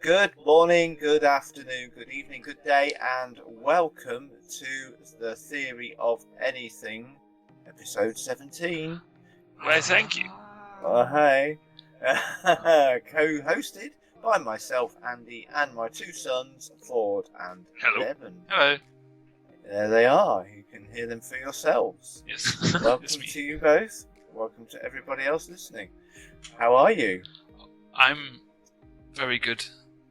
Good morning, good afternoon, good evening, good day, and welcome to the Theory of Anything, episode 17. Why, thank you. Hey. Co-hosted by myself, Andy, and my two sons, Ford and Hello. Devon. Hello. There they are. You can hear them for yourselves. Yes. Welcome to you both. Welcome to everybody else listening. How are you? I'm very good.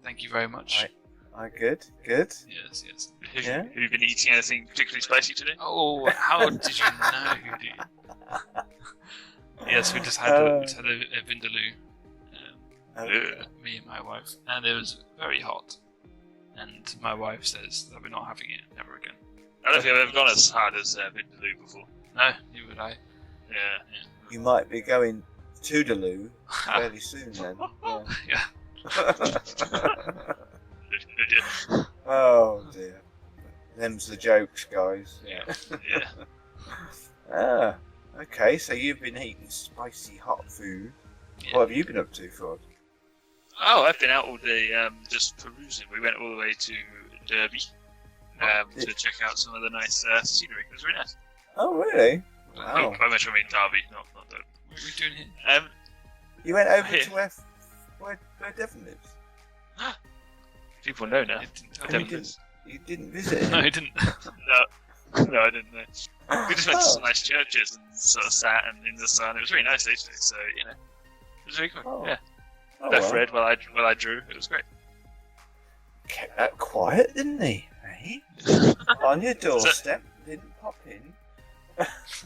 Thank you very much. Good. Yes. Yeah? Have you been eating anything particularly spicy today? Oh, how did you know, dude? Yes, we just had a vindaloo. Me and my wife, and it was very hot. And my wife says that we're not having it ever again. I don't think I've ever gone as hard as vindaloo before. No, neither would I. Yeah. You might be going to the loo fairly soon then. Yeah. Oh dear. Them's the jokes, guys. Yeah. Okay, so you've been eating spicy hot food. Yeah. What have you been up to, Ford? Oh, I've been out all day just perusing. We went all the way to Derby to check out some of the nice scenery. It was really nice. Oh, really? Wow. I meant to mean Derby, not Derby. What are we doing here? You went over Here. to where Devon lives? People know now. You didn't visit him? No, I didn't. No, I didn't know. We just went to some nice churches and sort of sat in the sun. It was really nice, actually. So, it was really cool. Oh. Yeah. Oh, Left well. read while I drew. It was great. Kept that quiet, didn't he? Hey? On your doorstep, didn't pop in.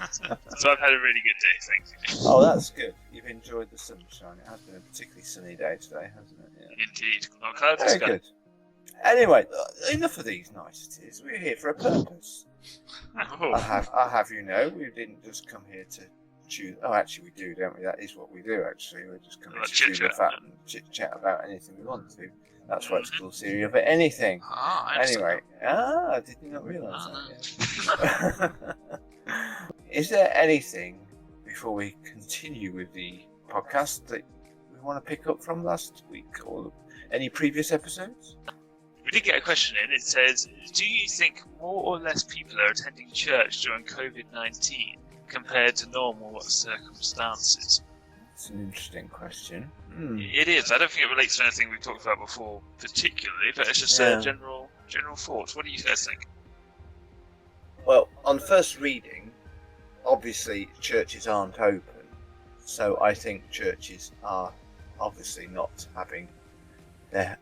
So I've had a really good day, thank you. Oh, that's good. You've enjoyed the sunshine. It has been a particularly sunny day today, hasn't it? Yeah. Indeed. Not cloudy Very sky. good. Anyway, enough of these niceties. We're here for a purpose. Oh. I'll have you know, we didn't just come here to choose. Oh, actually, we do, don't we? That is what we do, actually. We just come here to chew the fat and chit-chat about anything we want to. That's why it's called Theory of Anything. I Anyway, did you not realise that? Yeah. Is there anything, before we continue with the podcast, that we want to pick up from last week or any previous episodes? We did get a question in. It says, do you think more or less people are attending church during COVID-19 compared to normal circumstances? That's an interesting question. It is. I don't think it relates to anything we've talked about before particularly, but it's just a general thoughts. What do you guys think? Well, on first reading, obviously churches aren't open, so I think churches are obviously not having their,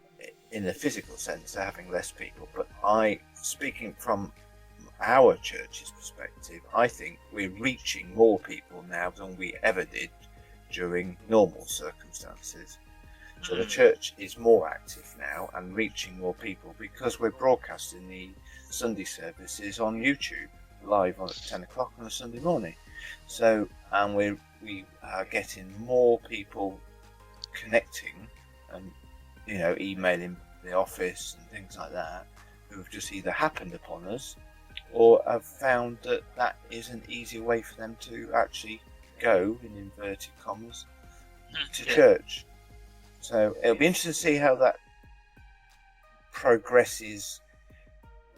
in the physical sense, they're having less people. But speaking from our church's perspective, I think we're reaching more people now than we ever did during normal circumstances. So the church is more active now and reaching more people because we're broadcasting the Sunday services on YouTube live at 10 o'clock on a Sunday morning. So, and we are getting more people connecting and, emailing the office and things like that, who have just either happened upon us or have found that is an easier way for them to actually go, in inverted commas, to church. So it'll be interesting to see how that progresses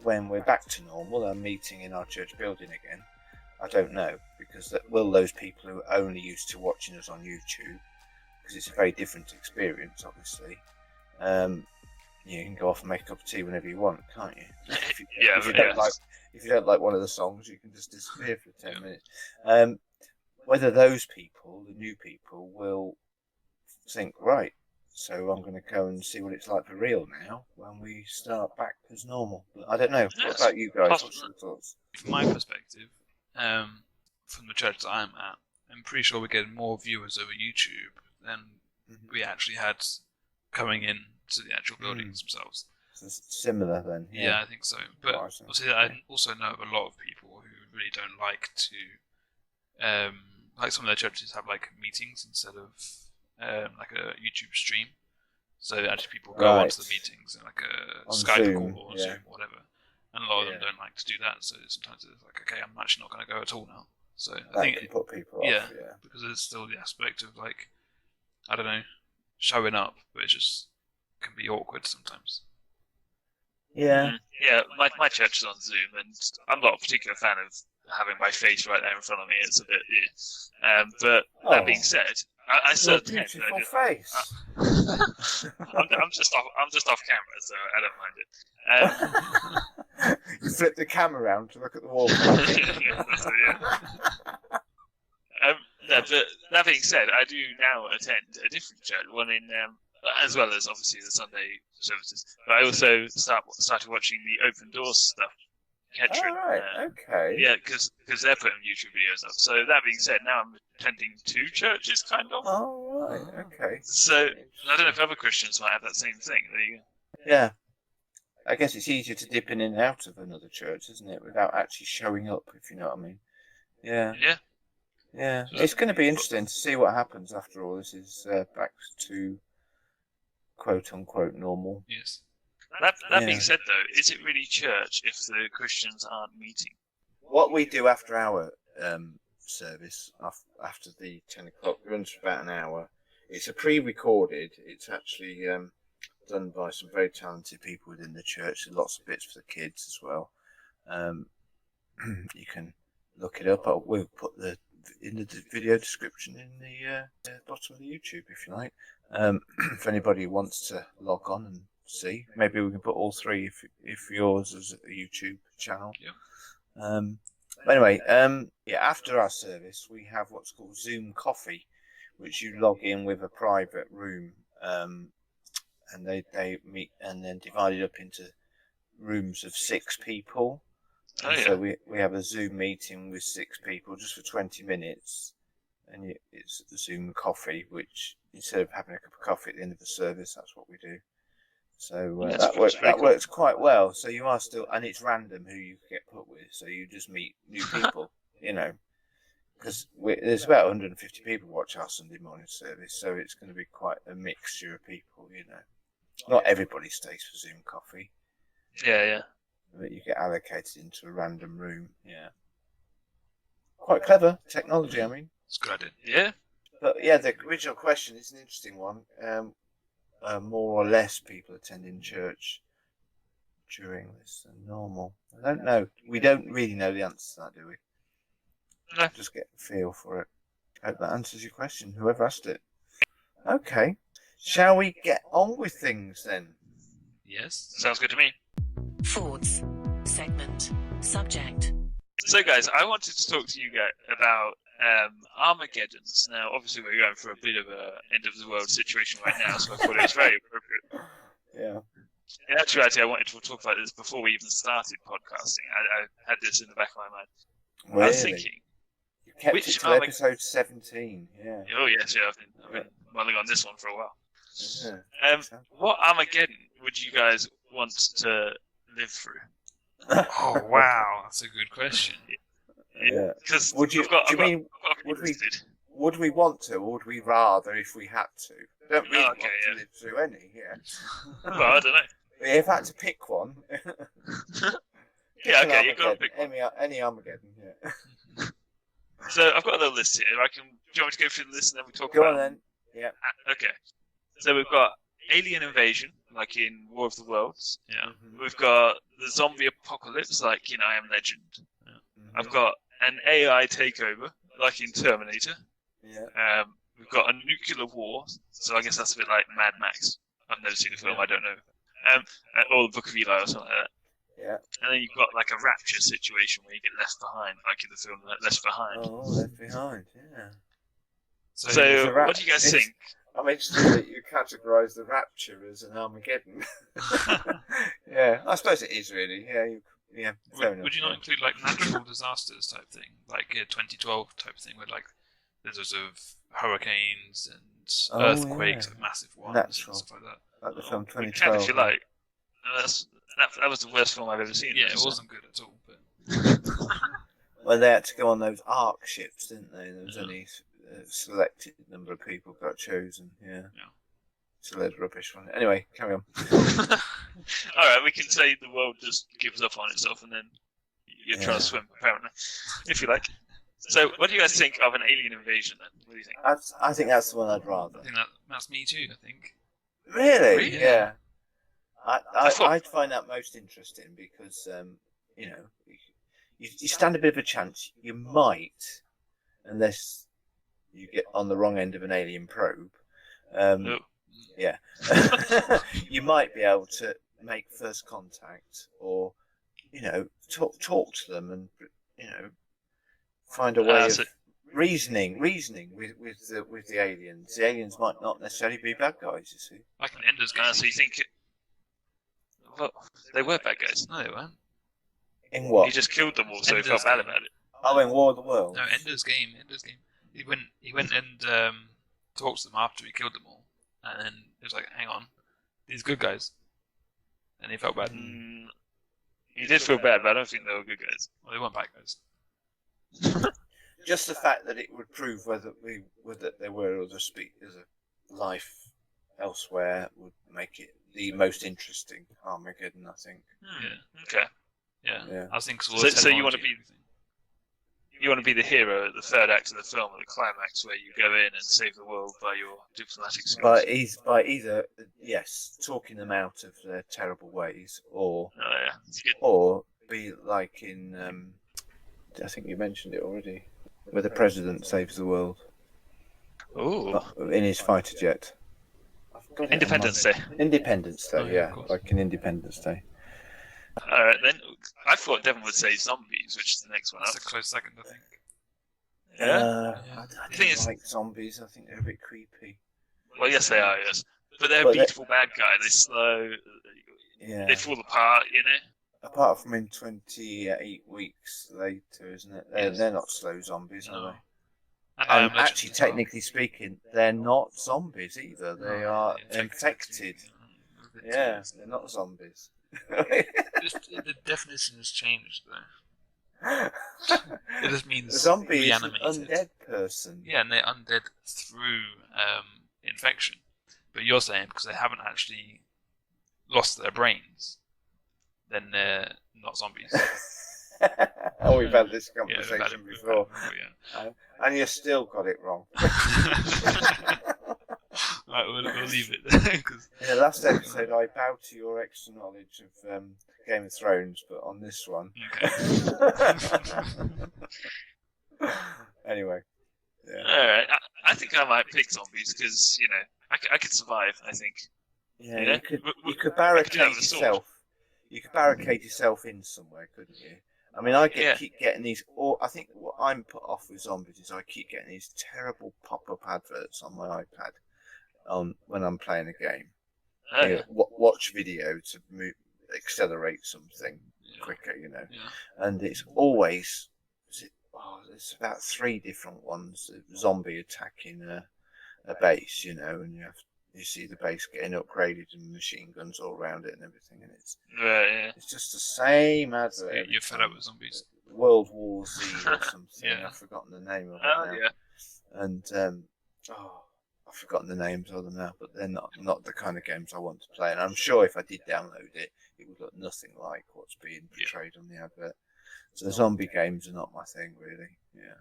when we're back to normal and meeting in our church building again. I don't know, because will those people who are only used to watching us on YouTube, because it's a very different experience, obviously. You can go off and make a cup of tea whenever you want, can't you? If you don't like one of the songs, you can just disappear for 10 minutes. Whether those people, the new people, will think, right, so I'm going to go and see what it's like for real now when we start back as normal. But I don't know. What about you guys? What's your thoughts? From my perspective, from the church that I'm at, I'm pretty sure we're getting more viewers over YouTube than we actually had coming in to the actual buildings themselves. So it's similar then. Yeah, I think so. But obviously, I also know of a lot of people who really don't like to, like some of their churches have like meetings instead of like a YouTube stream. So actually people go onto the meetings in like a Skype Zoom, call or Zoom or whatever. And a lot of them don't like to do that, so sometimes it's like, okay, I'm actually not going to go at all now. So I think can put people off, because there's still the aspect of like, I don't know, showing up, but it's just can be awkward sometimes. Yeah. Yeah, my church is on Zoom, and I'm not a particular fan of having my face right there in front of me. It's a bit, but that being said, I still attend. Beautiful face. I'm just off camera, so I don't mind it. You flip the camera around to look at the wall. Yeah, that's it, yeah. No, but that being said, I do now attend a different church, one in as well as obviously the Sunday services. But I also started watching the Open Doors stuff. Kettering, right, okay. Yeah, because they're putting YouTube videos up. So that being said, now I'm attending two churches, kind of. Oh, right, okay. So I don't know if other Christians might have that same thing. There you go. Yeah. I guess it's easier to dip in and out of another church, isn't it, without actually showing up, if you know what I mean. Yeah. Yeah. Yeah. It's going to be interesting to see what happens after all this is back to quote-unquote normal. Yes. That being said, though, is it really church if the Christians aren't meeting? What we do after our service, after the 10 o'clock, runs for about an hour. It's a pre-recorded. It's actually done by some very talented people within the church. There's lots of bits for the kids as well. You can look it up. We'll put in the video description in the bottom of the YouTube, if you like. If anybody wants to log on and see, maybe we can put all three if yours is a YouTube channel. Yeah. Anyway, after our service, we have what's called Zoom Coffee, which you log in with a private room, and they meet and then divided up into rooms of 6 people. So we have a Zoom meeting with 6 people just for 20 minutes, and it's Zoom Coffee, which instead of having a cup of coffee at the end of the service, that's what we do. So that works quite well. So you are still, and it's random who you get put with. So you just meet new people, you know, because there's about 150 people watch our Sunday morning service. So it's going to be quite a mixture of people, you know. Not everybody stays for Zoom Coffee. Yeah. But you get allocated into a random room. Yeah. Quite clever technology, I mean. It's good idea. Yeah. But yeah, the original question is an interesting one. More or less people attending church during this than normal. I don't know. We don't really know the answer to that, do we? No. Just get a feel for it. Hope that answers your question, whoever asked it. Okay. Shall we get on with things then? Yes. Sounds good to me. Forwards. Segment. Subject. So guys, I wanted to talk to you guys about Armageddons. Now, obviously, we're going for a bit of a end of the world situation right now, so I thought it was very appropriate. Yeah. In actuality, I wanted to talk about this before we even started podcasting. I had this in the back of my mind. Really? I was thinking, You kept which it to episode 17. Yeah. oh yes, yeah, I've been mulling on this one for a while. Yeah. What Armageddon would you guys want to live through? Oh wow, that's a good question. Yeah. Because Would you? Would we want to, or would we rather if we had to? Don't really want to live through any. Yeah. Well, I don't know. If I had to pick one. Yeah, okay, you've got to pick one. Any Armageddon. Yeah. So I've got a little list here. Do you want me to go through the list and then we talk Go about on then. Yeah. Okay. So we've got alien invasion, like in War of the Worlds. Yeah. Mm-hmm. We've got the zombie apocalypse, like in I Am Legend. Yeah. Mm-hmm. I've got an AI takeover, like in Terminator. Yeah. We've got a nuclear war, so I guess that's a bit like Mad Max. I've never seen the film, I don't know. Or the Book of Eli or something like that. Yeah. And then you've got like a rapture situation where you get left behind, like in the film Left Behind. Oh, Left Behind. Yeah. So what do you guys think? I'm interested that you categorise the Rapture as an Armageddon. Yeah, I suppose it is really. Yeah, fair enough. Would you not include like natural disasters type thing, like 2012 type thing, where like there's sort of hurricanes and earthquakes, like massive ones, natural. and stuff like that. Like the film You 2012. can if you like. That was the worst film I've ever seen. Yeah, it wasn't good at all. But Well, they had to go on those Ark ships, didn't they? There was only a selected number of people got chosen. Yeah. It's a load of rubbish one. Anyway, carry on. Alright, we can say the world just gives up on itself and then you're trying to swim, apparently. If you like. So, what do you guys think of an alien invasion then? What do you think? I think that's the one I'd rather. I think that's me too. I think. Really? Really? Yeah. I thought- I'd find that most interesting because, you know, you stand a bit of a chance. You might, unless you get on the wrong end of an alien probe. Oh. Yeah. You might be able to make first contact, or talk to them, and find a way of so- reasoning with the aliens. The aliens might not necessarily be bad guys, you see. Like an Ender's Game. So you think? Well, they were bad guys. No, they weren't. In what? He just killed them all, so he Ender's felt bad Game. about it. Oh, in War of the Worlds. No, Ender's Game. He went and talked to them after he killed them all, and then he was like, "Hang on, these good guys," and he felt bad. He did feel bad, but I don't think they were good guys. Well, they weren't bad guys. Just the fact that it would prove whether there were other life elsewhere would make it the most interesting Armageddon, I think. Yeah. Okay. Yeah. I think so. So you want to be the hero at the third act of the film, at the climax, where you go in and save the world by your diplomatic skills. By either talking them out of their terrible ways, or It's good. or be like in I think you mentioned it already, where the president saves the world Ooh. in his fighter jet. I've got it on Independence my- Day. Independence Day, Oh, yeah, of course. like in Independence Day. Alright then. I thought Devon would say zombies, which is the next one That's up. a close second, I think. Yeah? I The thing don't is- like zombies. I think they're a bit creepy. Well, yes they are, yes. But they're a But they- beautiful bad guy. They're slow. Yeah. They fall apart, Apart from in 28 weeks later, isn't it? Yes. They're not slow zombies, No. are they? And I And Am Legend actually, as well. technically speaking, they're not zombies either. They are infected. Yeah, they're not zombies. The definition has changed, though. It just A means zombie is an reanimated. undead person. Yeah, and they're undead through infection. But you're saying because they haven't actually lost their brains, then they're not zombies. Oh, we've had this Yeah, we've had conversation it before. yeah. And you still got it wrong. Right, we'll leave it there. 'Cause- In the last episode, I bowed to your extra knowledge of Game of Thrones, but on this one. Okay. Anyway. Yeah. Alright, I think I might pick zombies because, I could survive, I think. Yeah, Yeah. you could W- you w- could I barricade could do that with a sword. yourself. You could barricade yourself in somewhere, couldn't you? I mean, I Yeah. keep getting these. Or I think what I'm put off with zombies is I keep getting these terrible pop-up adverts on my iPad when I'm playing a game. Oh, yeah. Watch video to accelerate something Yeah. quicker, Yeah. and it's always. There's about 3 different ones. A zombie attacking a base, and you see the base getting upgraded and machine guns all around it and everything, and it's Right, just the same advert. So every you're fed time. up with zombies. World War Z or something. Yeah. I've forgotten the name of it Oh, now. yeah. And I've forgotten the names of them now, but they're not the kind of games I want to play. And I'm sure if I did download it, it would look nothing like what's being portrayed on the advert. So zombie games are not my thing, really. Yeah.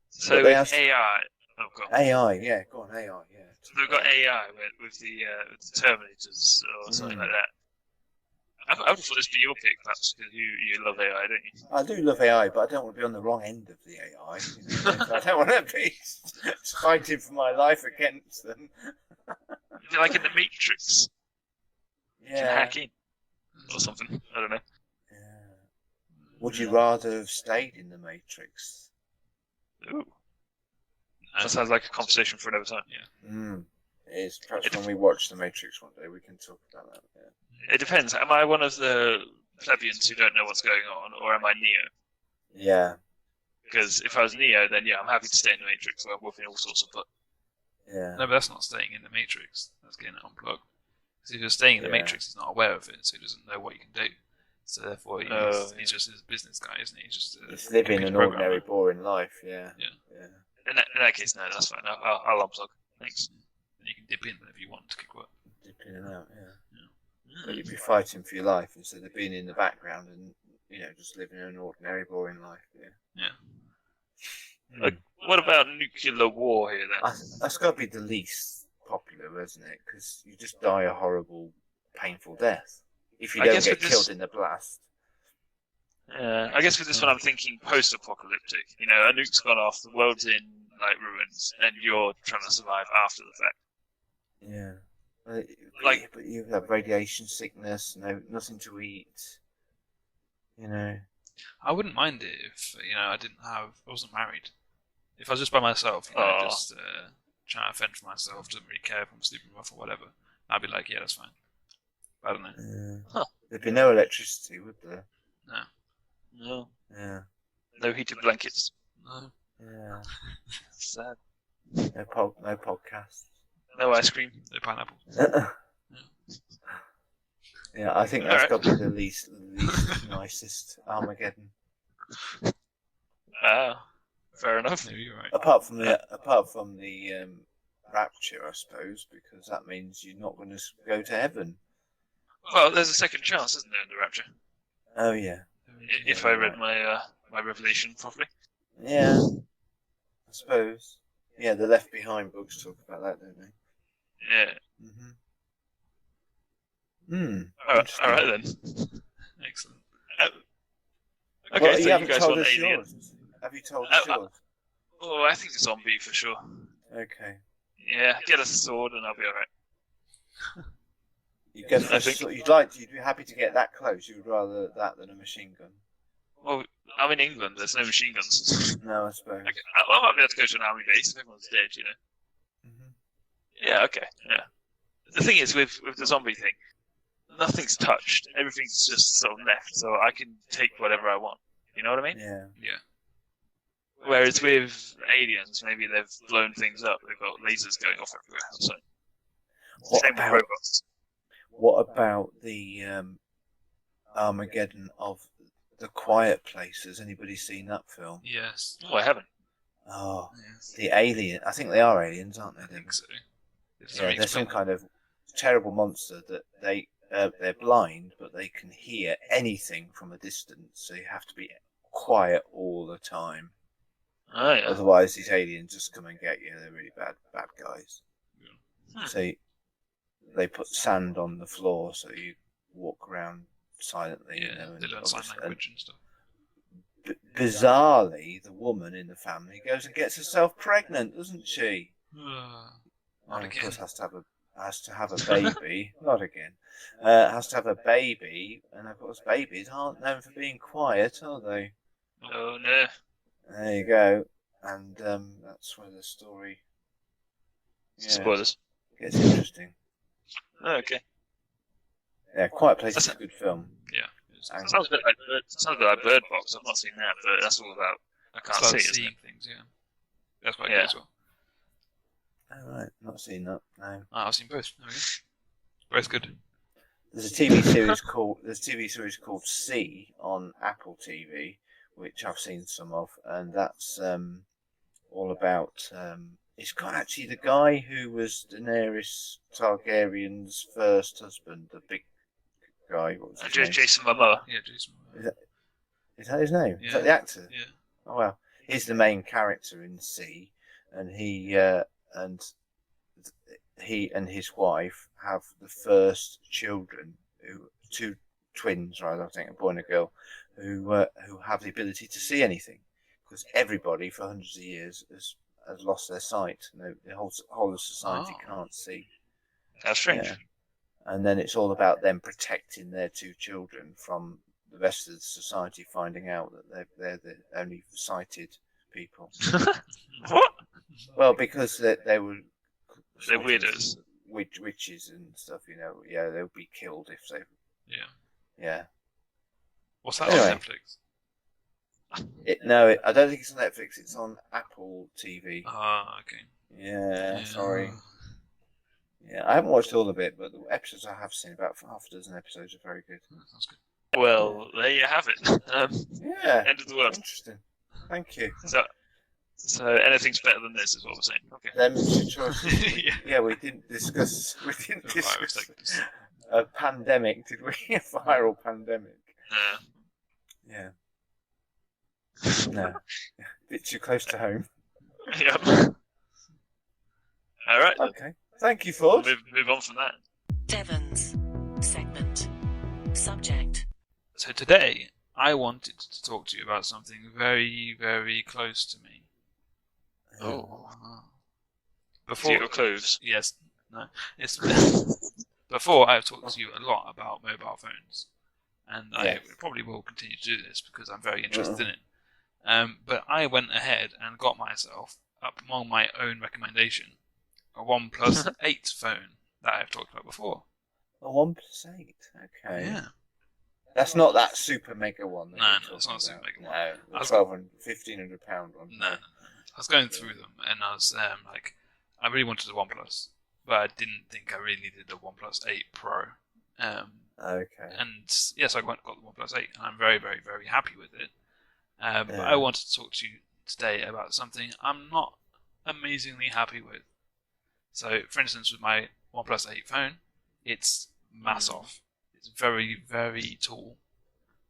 So But they with are- AI, oh god, AI, yeah, go on, AI, yeah. so they've got AI with the Terminators or something like that. I would have thought this would be your pick, perhaps, because you love AI, don't you? I do love AI, but I don't want to be on the wrong end of the AI. I don't want to be fighting for my life against them. Is it like in the Matrix? You can Yeah. hack in or something. I don't know. Yeah. Would you rather have stayed in the Matrix? Ooh, that sounds like a conversation for another time. It is. Perhaps when we watch the Matrix one day, we can talk about that. Yeah. It depends. Am I one of the plebeians who don't know what's going on, or am I Neo? Yeah. Because if I was Neo, then yeah, I'm happy to stay in the Matrix where I'm whooping all sorts of butt. Yeah. No, but that's not staying in the Matrix. That's getting it unplugged. Because if you're staying in the Yeah. Matrix, he's not aware of it, so he doesn't know what you can do. So therefore, he's just his business guy, isn't he? He's just It's living an computer ordinary, programmer. boring life. Yeah. Yeah. Yeah. In that case, no, that's fine. I'll unplug. Thanks. And you can dip in whenever you want to kick work. Dip in and out. Yeah. But you'd be fighting for your life instead of being in the background and just living an ordinary, boring life. Yeah. Yeah. What about nuclear war here then? That's got to be the least popular ridiculous, isn't it? Because you just die a horrible, painful death if you I don't guess get with killed this- in the blast. I guess with this one, I'm thinking post-apocalyptic. You know, a nuke's gone off, the world's in like ruins, and you're trying to survive after the fact. Yeah. Like- but you have radiation sickness, nothing to eat. You know. I wouldn't mind it if I wasn't married. If I was just by myself, Aw. just trying to fend for myself, doesn't really care if I'm sleeping rough or whatever. I'd be like, yeah, that's fine. I don't know. Huh. There'd be no electricity, would there? No, No, Yeah. no heated blankets. no. Yeah. Sad. No podcasts. No ice cream. No pineapple. Yeah, I think that's Alright. got to be the least nicest Armageddon. Fair enough. Maybe you're right. Apart from the rapture, I suppose, because that means you're not going to go to heaven. Well, there's a second chance, isn't there, in the Rapture? Oh yeah, If I read my my revelation properly. yeah. I suppose. Yeah, the Left Behind books talk about that, don't they? Yeah. All right then. Excellent. Okay, Well, so you haven't guys told want us Alien? yours. Have you told us yours? Oh, I think zombie for sure. Okay. Yeah, get a sword and I'll be alright. You go for I a think- sword. You'd be happy to get that close. You would rather that than a machine gun. Well, I'm in England. There's no machine guns. No, I suppose. Okay. I might be able to go to an army base if everyone's dead, you know. Mhm. Yeah. Okay. Yeah. The thing is, with the zombie thing, nothing's touched. Everything's just sort of left, so I can take whatever I want. You know what I mean? Yeah. Yeah. Whereas with aliens, maybe they've blown things up. They've got lasers going off everywhere. So What same with about robots. what about the Armageddon of The Quiet Place? Has anybody seen that film? Yes. Oh, I haven't. Oh, Yes. the alien. I think they are aliens, aren't they? I think so. It's Yeah, very they're some explained. kind of terrible monster that they're blind, but they can hear anything from a distance. So you have to be quiet all the time. Oh yeah. Otherwise, these aliens just come and get you. They're really bad guys. Hmm. So they put sand on the floor so you walk around silently. Yeah, and they learn sign obviously- language and stuff. bizarrely, the woman in the family goes and gets herself pregnant, doesn't she? Not And of again. course, has to have a baby. Not again. Has to have a baby, and of course, babies aren't known for being quiet, are they? Oh no. There you go. And that's where the story Spoilers. gets interesting. Okay. Yeah, Quiet Place is a good film. Yeah. It's And- Sounds a bit like Bird Box. I've not seen that, but that's all about. I can't about see, isn't seeing it? things, yeah. That's quite Yeah. good as well. All right, not seen that. No. I've seen both. There we go. Both good. There's a TV series called C on Apple TV, which I've seen some of, and that's all about. It's got actually the guy who was Daenerys Targaryen's first husband, the big guy. What was his name? Jason Momoa. Yeah, Jason. Is that his name? Is Yeah. that the actor? Yeah. Oh well, he's the main character in C, and he and his wife have the first children, two twins, rather, I think, a boy and a girl, who have the ability to see anything, because everybody for hundreds of years has lost their sight. The whole of society Oh. can't see. How strange. Yeah. And then it's all about them protecting their two children from the rest of the society finding out that they're the only sighted people. What? Well, because they were They're sort of weirdos. witches and stuff, Yeah, they'll be killed if they. Yeah. Yeah. What's that Anyway. on Netflix? I don't think it's on Netflix. It's on Apple TV. Ah, okay. Yeah, sorry. Yeah, I haven't watched all of it, but the episodes I have seen, about half a dozen episodes, are very good. That sounds good. Well, there you have it. Yeah. End of the world. Interesting. Thank you. So anything's better than this is what we're saying. Okay. Them choices. Yeah. Yeah, we didn't discuss. We didn't The virus, discuss like, a pandemic, did we? A viral pandemic. Yeah. No. Bit too close to home. Yep. All right. Okay. Thank you, We'll Ford. move on from that. Devon's segment. Subject. So today, I wanted to talk to you about something very, very close to me. Oh. Before Your clothes. Yes, no. It's before I've talked to you a lot about mobile phones, and Yes. I probably will continue to do this because I'm very interested in it. But I went ahead and got myself, up among my own recommendation, a OnePlus 8 phone that I've talked about before. A 1+8. Okay. Yeah. That's not that super mega one. No, it's not a super mega one. No, the I was- £1,500 one. No. I was going through them, and I was like, I really wanted a OnePlus, but I didn't think I really needed the OnePlus 8 Pro. Okay. And yes, I got the OnePlus 8, and I'm very, very, very happy with it. But Yeah. I wanted to talk to you today about something I'm not amazingly happy with. So, for instance, with my OnePlus 8 phone, it's mass off. It's very, very tall,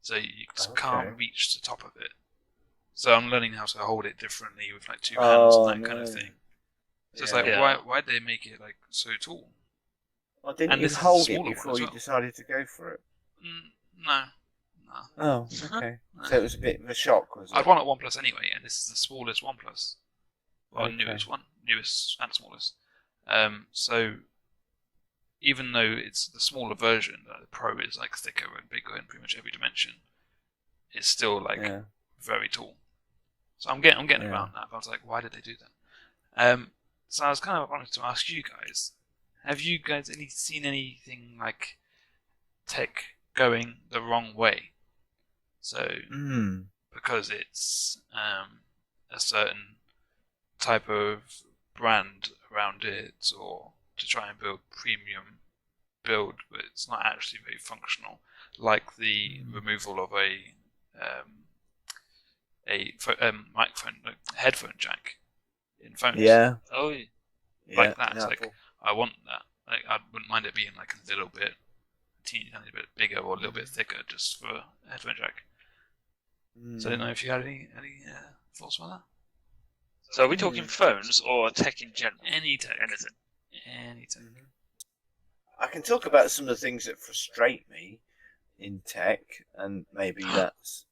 so you just can't reach the top of it. So I'm learning how to hold it differently with like two hands and that kind of thing. So it's like, why did they make it like so tall? Well, didn't And you this is a hold it smaller one before as you well. decided to go for it? No. Oh, okay. So it was a bit of a shock, was it? I'd want a OnePlus anyway, and this is the smallest OnePlus. Well, Okay. newest and smallest. So even though it's the smaller version, the Pro is like thicker and bigger in pretty much every dimension, it's still like very tall. So I'm getting around that. But I was like, why did they do that? So I was kind of wanted to ask you guys: have you guys seen anything like tech going the wrong way? So because it's a certain type of brand around it, or to try and build premium build, but it's not actually very functional, like the removal of a microphone, headphone jack in phones. Yeah. Oh, yeah. Like that. It's like, I want that. Like, I wouldn't mind it being like a little bit, teeny tiny bit bigger or a little bit thicker, just for a headphone jack. So I don't know if you had any thoughts about that. So are we talking phones or tech in general? Any tech. Anything. Any tech. I can talk about some of the things that frustrate me in tech, and maybe that's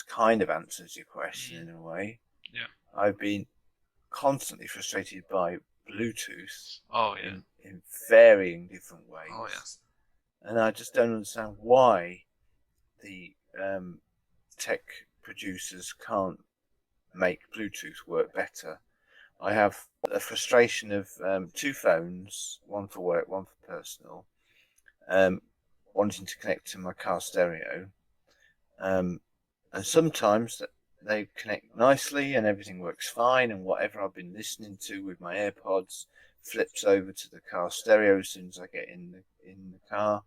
kind of answers your question in a way. Yeah. I've been constantly frustrated by Bluetooth. Oh yeah. In varying different ways. Oh yes. And I just don't understand why the tech producers can't make Bluetooth work better. I have a frustration of two phones, one for work, one for personal, wanting to connect to my car stereo. And sometimes they connect nicely and everything works fine, and whatever I've been listening to with my AirPods flips over to the car stereo as soon as I get in the car.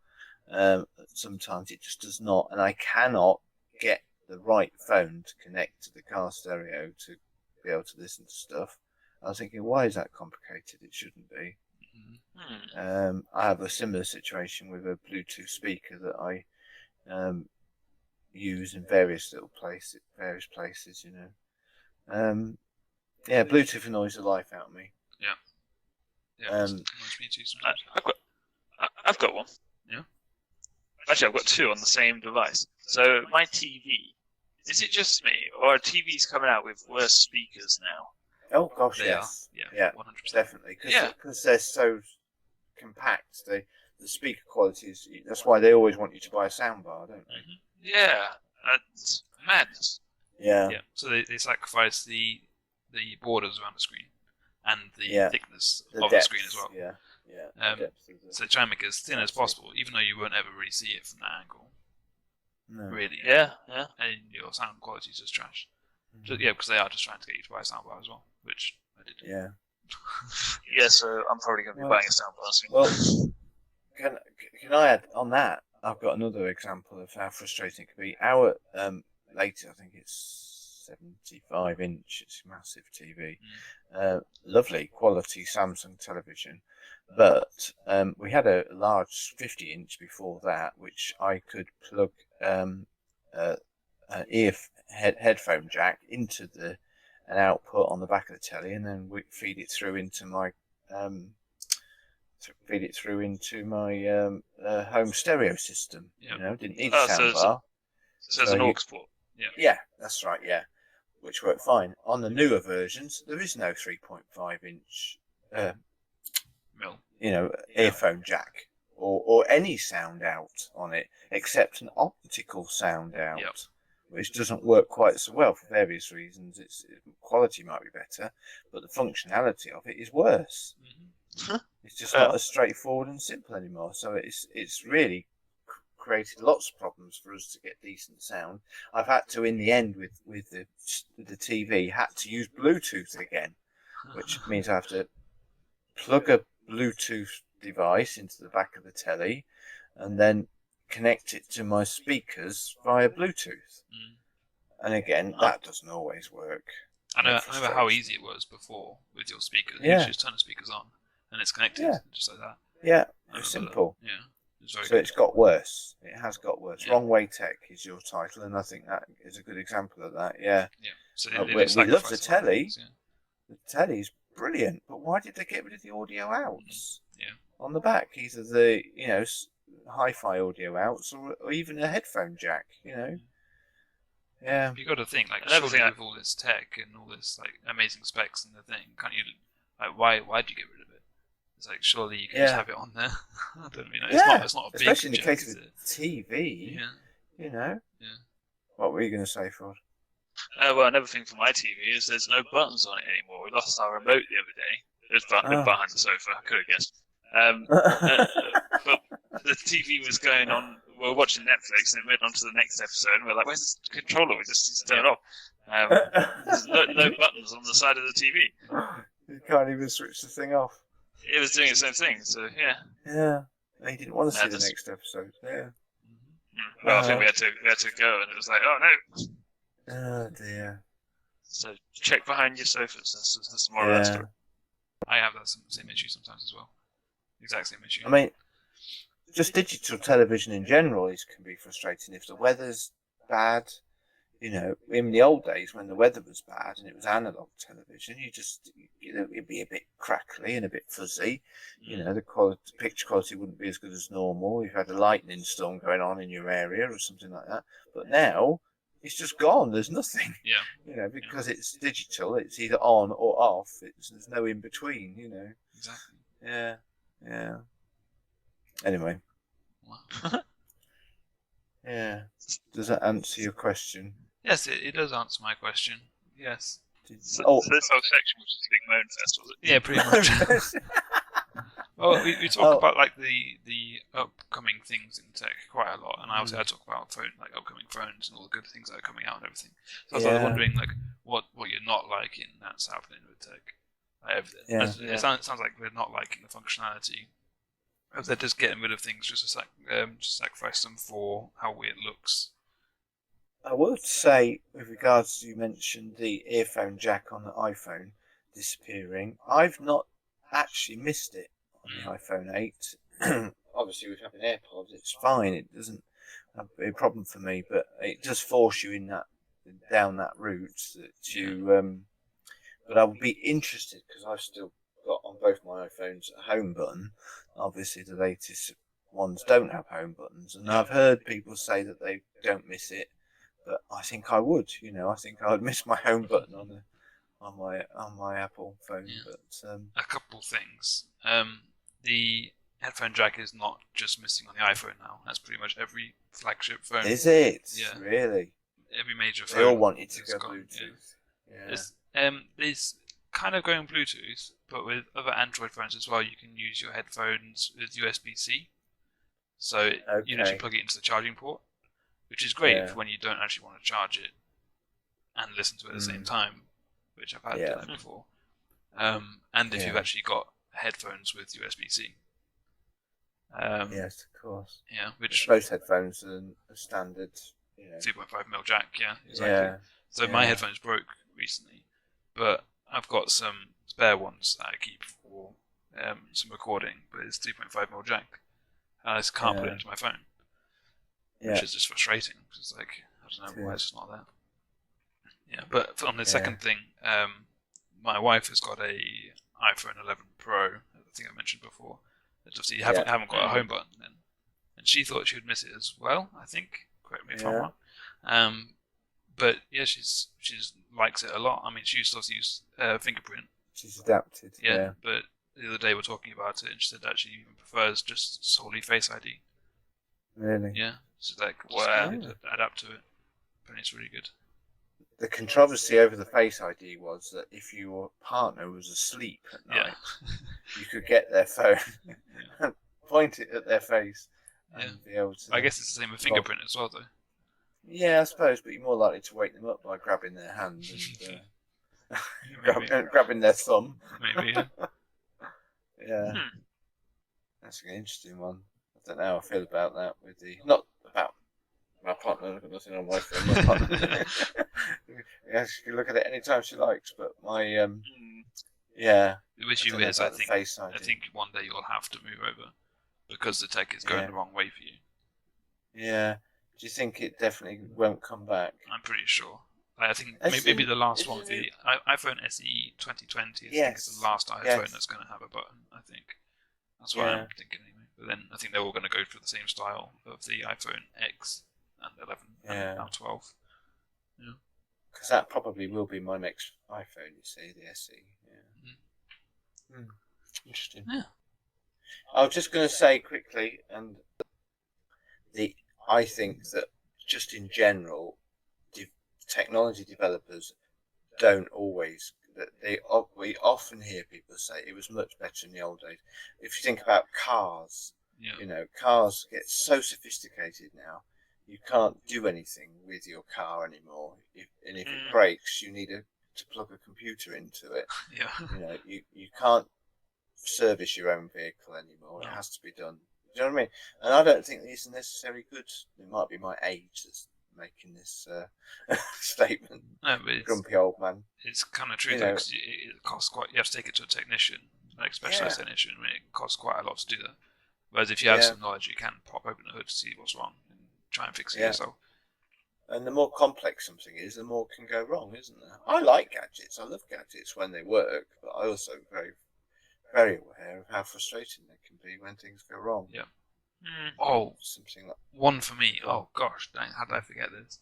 Sometimes it just does not, and I cannot get the right phone to connect to the car stereo to be able to listen to stuff. I was thinking, why is that complicated? It shouldn't be. I have a similar situation with a Bluetooth speaker that I use in various places, you know. Bluetooth annoys the life out of me. Yeah, me too sometimes. I've got one. Yeah. Actually, I've got two on the same device. So my TV, is it just me, or are TVs coming out with worse speakers now? Oh gosh, They yes. are. Yeah, 100%. Definitely. Because they're so compact. The speaker quality is. That's why they always want you to buy a soundbar, don't they? Yeah, that's madness. Yeah. Yeah. So they sacrifice the borders around the screen and the thickness of the screen as well. Yeah. So try and make it as thin as possible, even though you won't ever really see it from that angle. No. Really. Yeah. And your sound quality is just trash. Because they are just trying to get you to buy a soundbar as well, which I did. Yeah. Yeah, so I'm probably going to be buying a soundbar soon. Well, can I add on that? I've got another example of how frustrating it can be. Our latest, I think it's 75-inch, it's a massive TV, lovely quality Samsung television, but we had a large 50-inch before that, which I could plug an headphone jack into an output on the back of the telly, and then we feed it through into my feed it through into my home stereo system. Yep. You know, didn't need a so soundbar. there's an aux port. Yeah, that's right. Yeah, which worked fine. On the newer versions, there is no 3.5-inch, Mill. earphone jack or any sound out on it except an optical sound out. Yep. Which doesn't work quite so well for various reasons. Its quality might be better, but the functionality of it is worse. Mm-hmm. It's just not as straightforward and simple anymore. So it's really created lots of problems for us to get decent sound. I've had to, in the end, with the TV, had to use Bluetooth again, which means I have to plug a Bluetooth device into the back of the telly, and then connect it to my speakers via Bluetooth. And again, that doesn't always work. I remember how easy it was before with your speakers. Yeah. You just turn the speakers on and it's connected, just like that. Yeah, it's simple. Yeah, it's very So good. it's got worse. It has got worse. Yeah. Wrong Way Tech is your title, and I think that is a good example of that. Yeah. Yeah. So We love the telly. Things, The telly's brilliant, but why did they get rid of the audio outs? Yeah. On the back, either the hi-fi audio outs or even a headphone jack. Yeah. You got to think, like, Another surely thing with all this tech and all this like amazing specs and the thing, can't you? Like, why'd you get rid of it? It's like, surely you can just have it on there. I don't mean, it's not a big especially in the jack, case is of it? TV. Yeah. What were you going to say, Ford? Well, another thing for my TV is there's no buttons on it anymore. We lost our remote the other day. It was behind the sofa. I could have guessed. But the TV was going on. We were watching Netflix, and it went on to the next episode. And we're like, "Where's the controller? We just turn it off." There's no buttons on the side of the TV. You can't even switch the thing off. It was doing its own thing. So yeah. Yeah. He didn't want to see the that's- next episode. Yeah. Well, I think we had to go, and it was like, "Oh no!" Oh dear. So check behind your sofas. That's the moral of that story. I have that same issue sometimes as well. Exact same issue. I mean, just digital television in general can be frustrating if the weather's bad. In the old days when the weather was bad and it was analog television, it'd be a bit crackly and a bit fuzzy. The picture quality wouldn't be as good as normal. You've had a lightning storm going on in your area or something like that. But now it's just gone. There's nothing. Yeah. Because it's digital. It's either on or off. There's no in between. Exactly. Yeah. Yeah. Anyway. Wow. Yeah. Does that answer your question? Yes, it does answer my question. Yes. So this whole section was just a big moan fest, was it? Yeah, pretty much. Well, we talk about like the upcoming things in tech quite a lot, and I talk about upcoming phones and all the good things that are coming out and everything. So I was wondering like what you're not liking that's happening with tech. It sounds like they're not liking the functionality. If they're just getting rid of things just to sacrifice them for how weird it looks. I would say, with regards to, you mentioned the earphone jack on the iPhone disappearing, I've not actually missed it on the iPhone 8. Obviously, with having AirPods, it's fine. It doesn't be a problem for me, but it does force you down that route that you. But I would be interested because I've still got on both my iPhones a home button. Obviously, the latest ones don't have home buttons, and I've heard people say that they don't miss it. But I think I would, I think I would miss my home button on my Apple phone. Yeah. But a couple things. The headphone jack is not just missing on the iPhone now. That's pretty much every flagship phone. Is it? Yeah. Really? Every major phone. They all want you to go gone, Bluetooth. Yeah. It's kind of going Bluetooth, but with other Android phones as well, you can use your headphones with USB-C. So you literally plug it into the charging port, which is great for when you don't actually want to charge it and listen to it at the same time, which I've had done before. And if you've actually got headphones with USB-C. Yes, of course. Yeah, which both headphones are standard. 2.5mm jack. Yeah, exactly. Yeah. So my headphones broke recently, but I've got some spare ones that I keep for some recording, but it's 2.5mm jack. And I just can't put it into my phone, which is just frustrating. Because it's like, I don't know why it's just not there. Yeah, but on the second thing, my wife has got a iPhone 11 Pro, I think I mentioned before, Obviously, you haven't got a home button then. And she thought she would miss it as well, I think. Correct me if I'm wrong. But yeah, she's likes it a lot. I mean, she used to also use fingerprint. She's adapted. Yeah, but the other day we were talking about it, and she said that she even prefers just solely Face ID. Really? Yeah, so like adapt to it. But it's really good. The controversy over the Face ID was that if your partner was asleep at night, you could get their phone and point it at their face and be able to. I guess it's the same with fingerprint as well, though. Yeah, I suppose, but you're more likely to wake them up by grabbing their hand and grabbing their thumb. Maybe. Yeah. That's an interesting one. I don't know how I feel about that. Not about my partner. I've got nothing on my phone. My partner. Yeah, she can look at it anytime she likes. But my the issue is, I think one day you'll have to move over because the tech is going the wrong way for you. Yeah. Do you think it definitely won't come back? I'm pretty sure. I think maybe the last one, the iPhone SE 2020, I think is the last iPhone that's going to have a button. I think that's what I'm thinking anyway. But then I think they're all going to go through the same style of the iPhone X and 11 and now 12. Yeah. Because that probably will be my next iPhone. You see, the SE. Yeah. Interesting. Yeah. I was just going to say quickly, and I think that just in general, technology developers don't always. We often hear people say it was much better in the old days. If you think about cars, cars get so sophisticated now. You can't do anything with your car anymore. If it breaks, you need to plug a computer into it. Yeah. You can't service your own vehicle anymore. It has to be done. Do you know what I mean? And I don't think these are necessarily good. It might be my age that's making this statement. No, but grumpy old man. It's kind of true though, because it costs quite. You have to take it to a technician, like a specialized technician. I mean, it costs quite a lot to do that. Whereas if you have some knowledge, you can pop open the hood to see what's wrong and try and fix it yourself. And the more complex something is, the more can go wrong, isn't there? I like gadgets. I love gadgets when they work, but I also very, very aware of how frustrating they can be when things go wrong. Yeah. Oh, something like one for me. Oh gosh, dang, how did I forget this?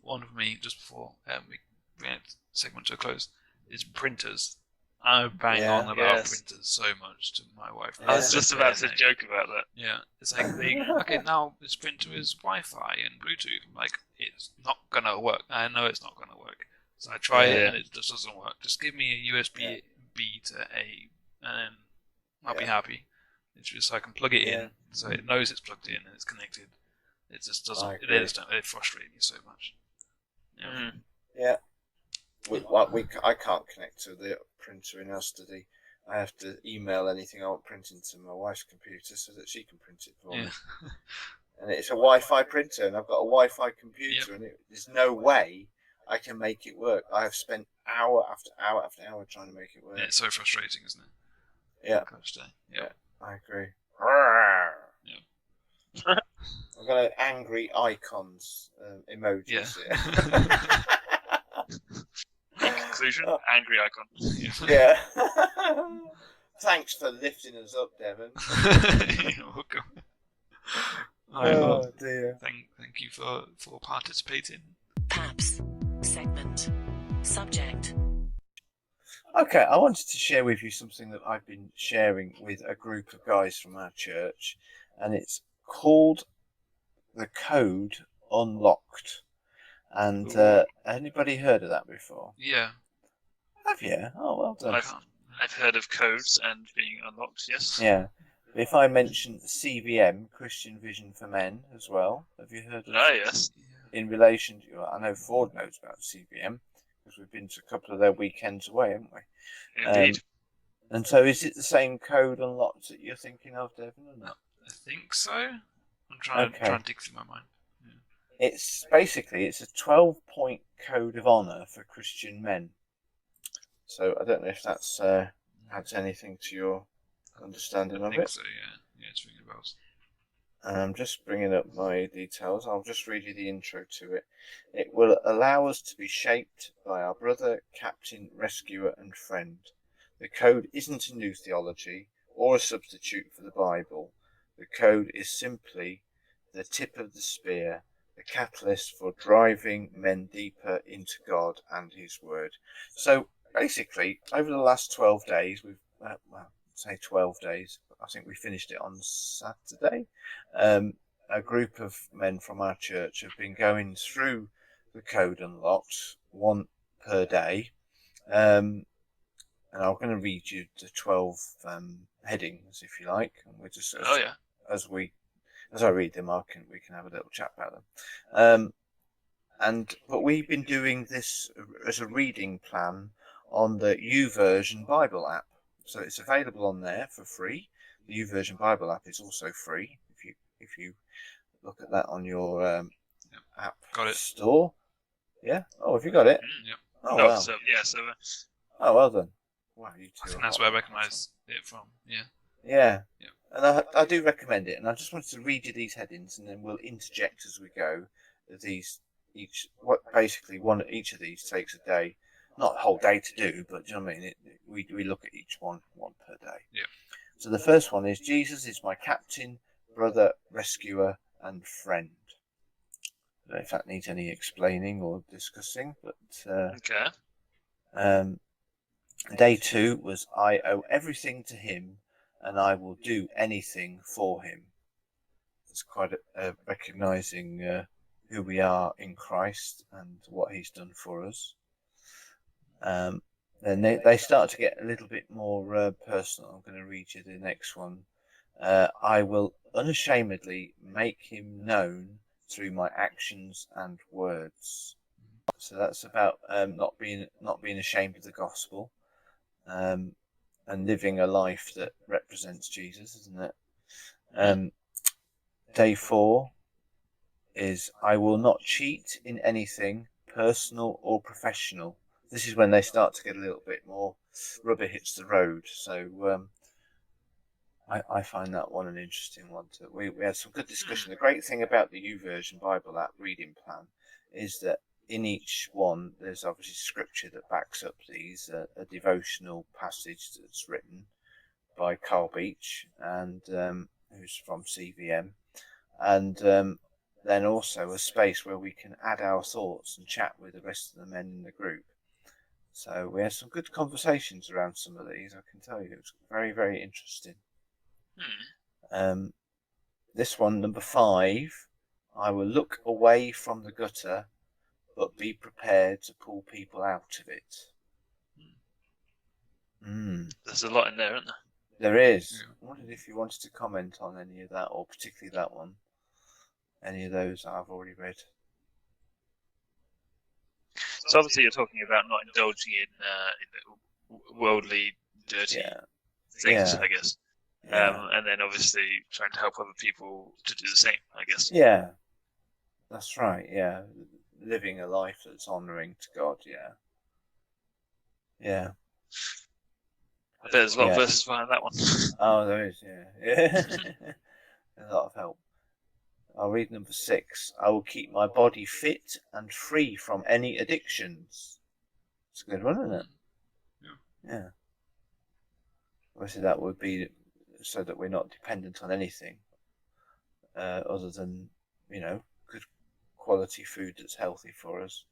One for me, just before we bring the segment to a close, is printers. I bang on about printers so much to my wife. I was just about to joke about that. Yeah, it's like, okay, now this printer is Wi-Fi and Bluetooth. I'm like, it's not gonna work. I know it's not gonna work. So I try it and it just doesn't work. Just give me a USB B to A, and then I'll be happy. It's just so I can plug it in, so it knows it's plugged in and it's connected. It just doesn't. It frustrates me so much. Yeah. I can't connect to the printer in our study. I have to email anything I want printing to my wife's computer so that she can print it for me. And it's a Wi-Fi printer, and I've got a Wi-Fi computer, and there's no way I can make it work. I have spent hour after hour after hour trying to make it work. Yeah, it's so frustrating, isn't it? Yeah. Yeah. I agree. Yeah. I've got an angry icons emojis here. In conclusion, angry icon. Yeah. Thanks for lifting us up, Devon. You're welcome. Oh dear. Thank you for participating. Paps. Segment. Subject. Okay, I wanted to share with you something that I've been sharing with a group of guys from our church, and it's called The Code Unlocked. And anybody heard of that before? Yeah. Have you? Oh, well done. I've heard of codes and being unlocked, yes. Yeah. If I mention CVM, Christian Vision for Men, as well, have you heard of that? Yes. In relation to, I know Ford knows about CVM, because we've been to a couple of their weekends away, haven't we? Indeed. And so is it the same Code Unlocked that you're thinking of, Devon, or not? I think so. I'm trying to dig through my mind. Yeah. It's a 12-point code of honour for Christian men. So I don't know if that's adds anything to your understanding of it. I think so, yeah. Yeah, it's ringing bells. And I'm just bringing up my details. I'll just read you the intro to it. It will allow us to be shaped by our brother, captain, rescuer and friend. The code isn't a new theology or a substitute for the Bible. The code is simply the tip of the spear, the catalyst for driving men deeper into God and His Word. So basically, over the last 12 days, we've, say 12 days, I think we finished it on Saturday. A group of men from our church have been going through the code unlocked, one per day. And I'm going to read you the 12 headings, if you like, and we're just as I read them, we can have a little chat about them. But we've been doing this as a reading plan on the YouVersion Bible app, so it's available on there for free. The YouVersion Bible app is also free if you look at that on your app store. Yeah. Oh, have you got it? Yeah. Oh, wow. Oh, well done. Wow, you two. I think that's where I recognise it from. Yeah. Yeah. And I do recommend it, and I just wanted to read you these headings, and then we'll interject as we go. Each of these takes a day, not a whole day to do, but do you know what I mean? We look at each one per day. Yeah. So the first one is Jesus is my captain, brother, rescuer, and friend. I don't know if that needs any explaining or discussing, but okay. Day 2 was I owe everything to him, and I will do anything for him. It's quite recognising who we are in Christ and what He's done for us. Then they start to get a little bit more personal. I'm going to read you the next one. I will unashamedly make Him known through my actions and words. So that's about not being ashamed of the gospel, and living a life that represents Jesus, isn't it? Day 4 is I will not cheat in anything, personal or professional. This is when they start to get a little bit more rubber hits the road. So I find that one an interesting one too. We had some good discussion. The great thing about the YouVersion Bible app reading plan is that in each one there's obviously scripture that backs up these, a devotional passage that's written by Carl Beach, and who's from CVM, and then also a space where we can add our thoughts and chat with the rest of the men in the group. So we had some good conversations around some of these, I can tell you. It was very, very interesting. This one, number 5, I will look away from the gutter, but be prepared to pull people out of it. There's a lot in there, isn't there? There is. I wondered if you wanted to comment on any of that, or particularly that one. Any of those I've already read. So obviously you're talking about not indulging in worldly, dirty things, I guess. And then obviously trying to help other people to do the same, I guess. Yeah, that's right, yeah. Living a life that's honouring to God, yeah. I bet there's a lot of verses behind that one. Oh, there is, yeah. A lot of help. I'll read number 6. I will keep my body fit and free from any addictions. It's a good one, isn't it? Yeah. Obviously, that would be so that we're not dependent on anything other than, good quality food that's healthy for us.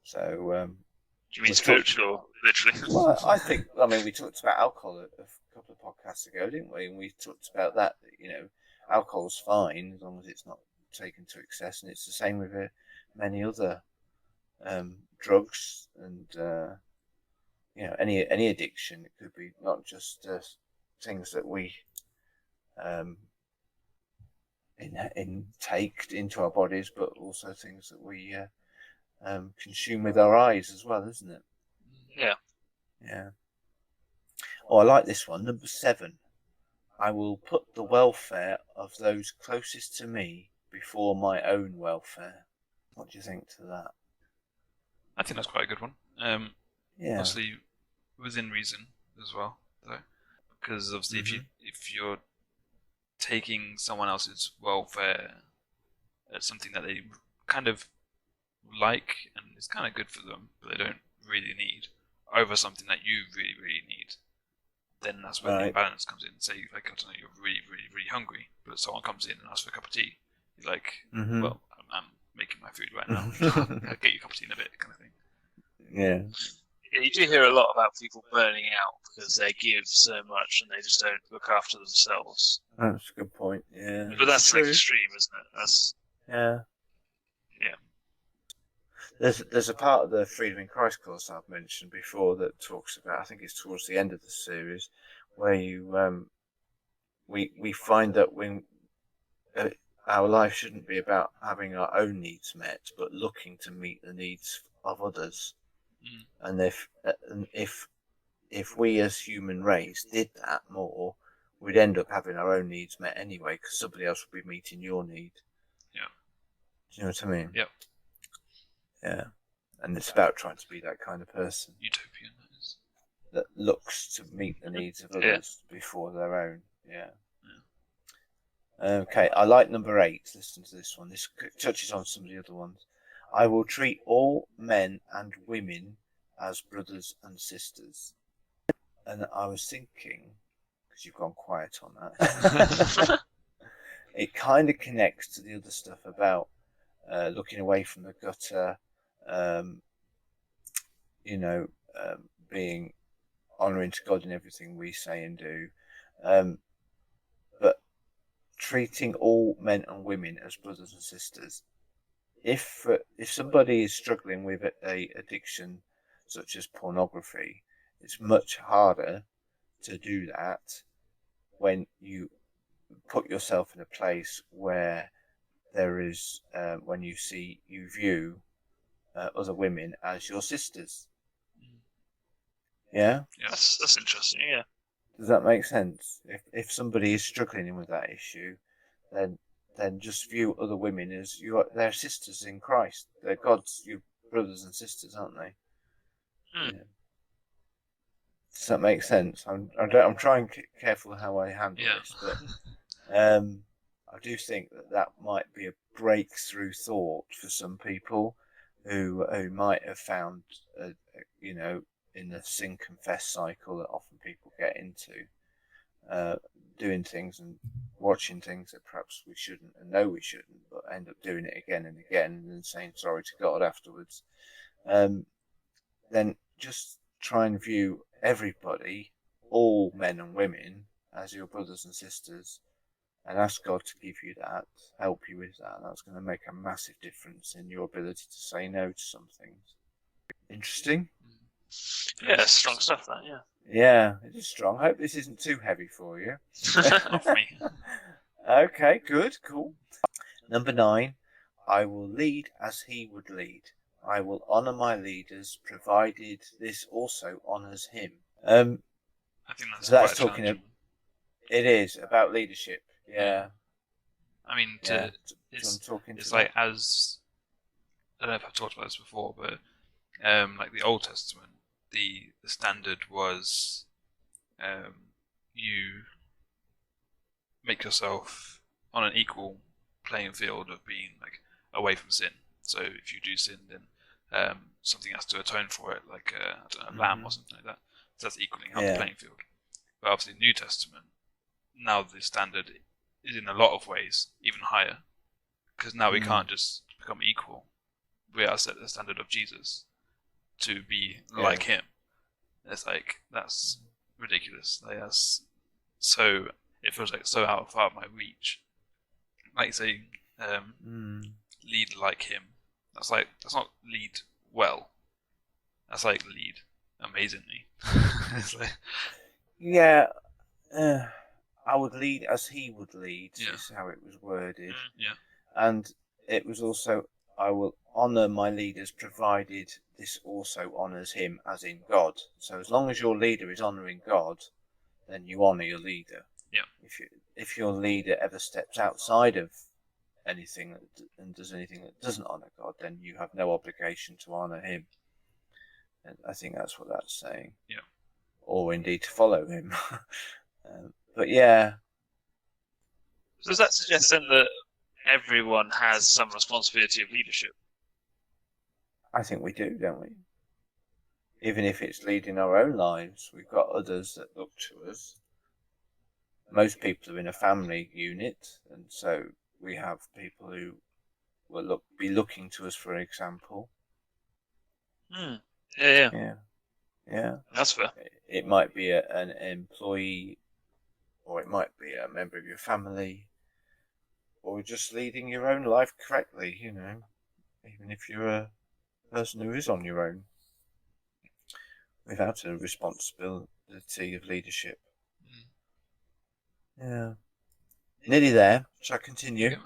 So, do you mean spiritual or literally? Well, we talked about alcohol a couple of podcasts ago, didn't we? And we talked about that, alcohol's fine as long as it's not taken to excess, and it's the same with many other drugs and any addiction. It could be not just things that we intake into our bodies, but also things that we consume with our eyes as well, isn't it? Yeah. Oh, I like this one, number 7. I will put the welfare of those closest to me before my own welfare. What do you think to that? I think that's quite a good one. Obviously, within reason as well, though, because obviously, if you're taking someone else's welfare as something that they kind of like and it's kind of good for them, but they don't really need, over something that you really, really need, then that's where the Right. imbalance comes in. Say, like, I don't know, you're really, really, really hungry, but someone comes in and asks for a cup of tea. You're like, Mhm. well, I'm making my food right now. I'll get you a cup of tea in a bit, kind of thing. Yeah. Yeah, you do hear a lot about people burning out because they give so much and they just don't look after themselves. That's a good point. Yeah. But that's like True. extreme, isn't it? That's Yeah. Yeah. There's a part of the Freedom in Christ course I've mentioned before that talks about, I think it's towards the end of the series, where you we find that when our life shouldn't be about having our own needs met, but looking to meet the needs of others. Mm. And if we as human race did that more, we'd end up having our own needs met anyway, because somebody else would be meeting your need. Yeah. Do you know what I mean? Yep. Yeah. And it's about trying to be that kind of person Utopian, that is. that looks to meet the needs of others before their own. Yeah. Okay, I like number 8. Listen to this one. This touches on some of the other ones. I will treat all men and women as brothers and sisters. And I was thinking, because you've gone quiet on that, it kind of connects to the other stuff about looking away from the gutter, being honouring to God in everything we say and do. But treating all men and women as brothers and sisters. If somebody is struggling with a addiction such as pornography, it's much harder to do that when you put yourself in a place where there is when you view other women as your sisters. Yeah? That's interesting, yeah. Does that make sense? If somebody is struggling with that issue, then just view other women as they're sisters in Christ. They're God's your brothers and sisters, aren't they? Mm. Yeah. Does that make sense? I'm trying careful how I handle this, but I do think that might be a breakthrough thought for some people who might have found, in the sin confess cycle that often people get into, doing things and watching things that perhaps we shouldn't and know we shouldn't, but end up doing it again and again and then saying sorry to God afterwards. Then just try and view everybody, all men and women, as your brothers and sisters, and ask God to give you that, help you with that. That's going to make a massive difference in your ability to say no to some things. Interesting? Yeah, strong stuff, that, yeah. Yeah, it is strong. I hope this isn't too heavy for you. Not for me. Okay, good, cool. Number 9, I will lead as he would lead. I will honour my leaders, provided this also honours him. I think that's So that's quite talking challenging. It is about leadership. Yeah. I mean, Yeah. it's like, as I don't know if I've talked about this before, but like the Old Testament, the standard was you make yourself on an equal playing field of being like away from sin. So if you do sin, then something has to atone for it, like a lamb or something like that. So that's equaling out the playing field. But obviously, New Testament, now the standard is in a lot of ways even higher, because now we can't just become equal. We are set the standard of Jesus to be like him. It's like, that's ridiculous. Like, it feels like so far of my reach. Like, say, lead like him. That's not lead well. That's like lead amazingly. It's like, yeah, I would lead as he would lead, is how it was worded. Yeah. And it was also, I will honour my leaders, provided this also honours him, as in God. So as long as your leader is honouring God, then you honour your leader. Yeah. If your leader ever steps outside of anything and does anything that doesn't honour God, then you have no obligation to honour him. And I think that's what that's saying. Yeah. Or indeed to follow him. But yeah. So does that suggest then that everyone has some responsibility of leadership? I think we do, don't we? even if it's leading our own lives, we've got others that look to us. Most people are in a family unit, and so we have people who will be looking to us for an example. Yeah. That's fair. It might be an employee, or it might be a member of your family, or just leading your own life correctly, even if you're a person who is on your own, without a responsibility of leadership. Yeah. Nearly there. Shall I continue?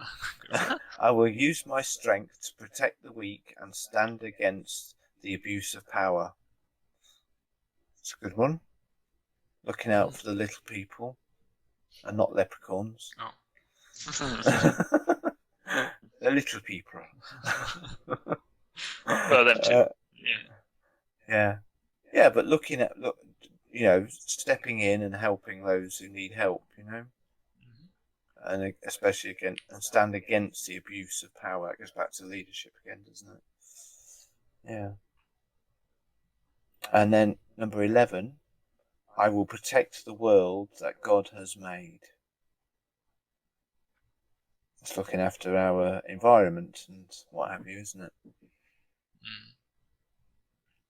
I will use my strength to protect the weak and stand against the abuse of power. It's a good one. Looking out for the little people and not leprechauns. Oh. The little people. Well, them too. Yeah, but stepping in and helping those who need help, and especially and stand against the abuse of power. It goes back to leadership again, doesn't it? Yeah. And then number 11, I will protect the world that God has made. It's looking after our environment and what have you, isn't it?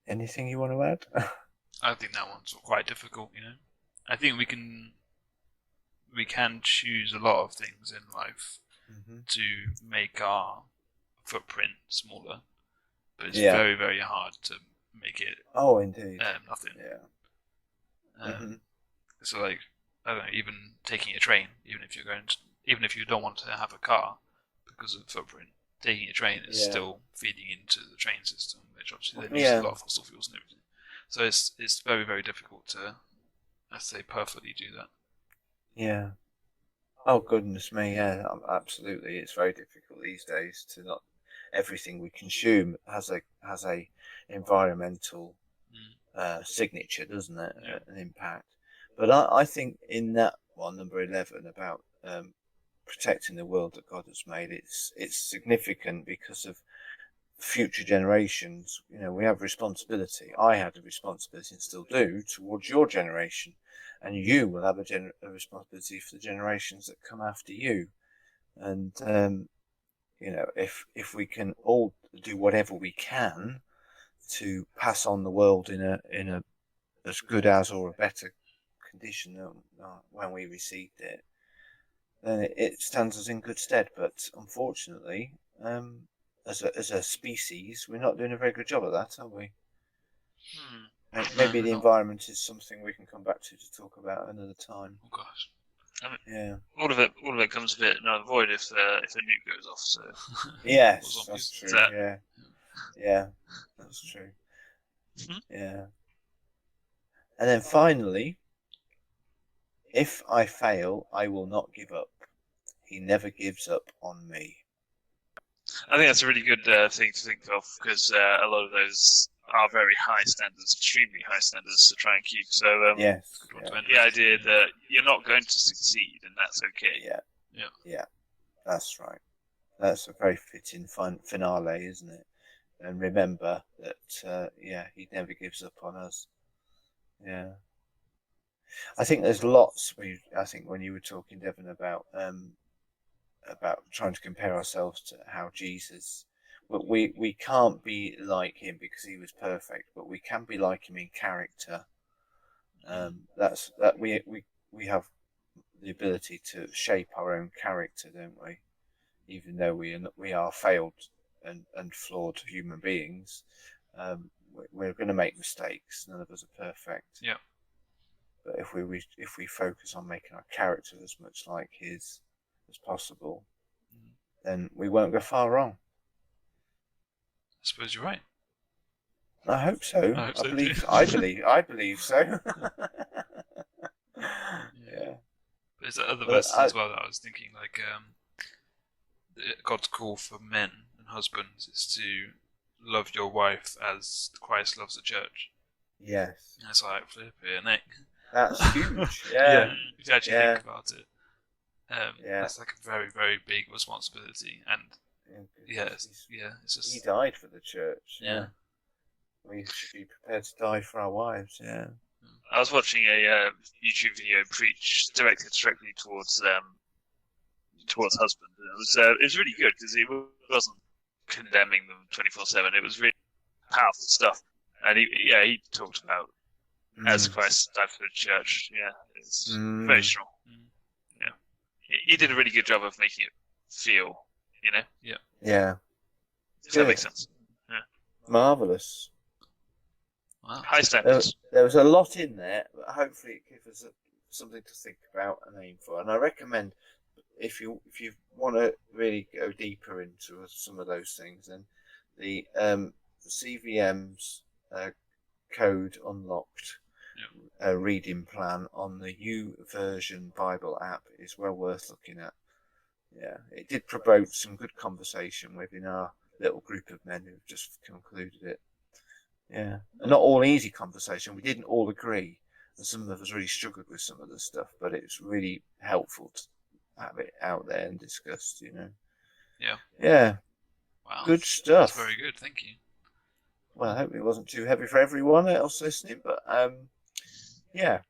Anything you want to add? I think that one's quite difficult, I think we can choose a lot of things in life to make our footprint smaller, but it's very, very hard to make it. Oh, indeed. Nothing. Yeah. So, like, I don't know, even taking a train, even if you don't want to have a car because of footprint, taking a train is still feeding into the train system, which obviously then uses a lot of fossil fuels and everything. So it's very, very difficult to, I'd say, perfectly do that. Yeah. Oh, goodness me, yeah, absolutely. It's very difficult these days to not everything we consume has a environmental signature, doesn't it? Yeah. An impact. But I think in that one, number 11, about protecting the world that God has made, it's significant because of future generations. We have responsibility. I had a responsibility and still do towards your generation, and you will have a responsibility for the generations that come after you. And if we can all do whatever we can to pass on the world in a as good as or a better condition than when we received it, then it stands us in good stead. But unfortunately, as a species, we're not doing a very good job of that, are we? Maybe the environment is something we can come back to talk about another time. Oh gosh. Yeah. All of it comes a bit null and void if the nuke goes off. So. Yes, that's true. Yeah, that's true. Yeah. And then finally, if I fail, I will not give up. He never gives up on me. I think that's a really good thing to think of, because a lot of those are very high standards, extremely high standards to try and keep. So yes, the idea that you're not going to succeed and that's okay. Yeah, that's right. That's a very fitting finale, isn't it? And remember that he never gives up on us. Yeah. I think there's lots. I think when you were talking, Devon, about trying to compare ourselves to how Jesus, we can't be like him because he was perfect, but we can be like him in character. We have the ability to shape our own character, don't we? Even though we are failed and flawed human beings, we're going to make mistakes. None of us are perfect. Yeah. But if we focus on making our character as much like his as possible, then we won't go far wrong. I suppose you're right. I hope so. I believe so. Yeah. But there's other verses as well that I was thinking, like God's call for men and husbands is to love your wife as Christ loves the church. Yes. That's like flip it, Nick. That's huge. Yeah. If you actually think about it, that's like a very, very big responsibility, and it's just he died for the church. Yeah. We should be prepared to die for our wives. Yeah. I was watching a YouTube video directed directly towards husband. And it was really good because he wasn't condemning them 24/7. It was really powerful stuff, and he talked about as Christ died for the church. Yeah, it's very strong. Yeah, he did a really good job of making it feel, Yeah. Yeah. Does that make sense? Yeah. Marvelous. Wow. High standards. There was a lot in there, but hopefully it gives us something to think about and aim for. And I recommend, if you want to really go deeper into some of those things, then the CVM's Code Unlocked reading plan on the YouVersion Bible app is well worth looking at. Yeah, it did provoke some good conversation within our little group of men who've just concluded it. Yeah, and not all easy conversation. We didn't all agree, and some of us really struggled with some of the stuff. But it's really helpful to have it out there and discussed. Yeah. Yeah. Wow. Good stuff. That's very good. Thank you. Well, I hope it wasn't too heavy for everyone else listening, but yeah.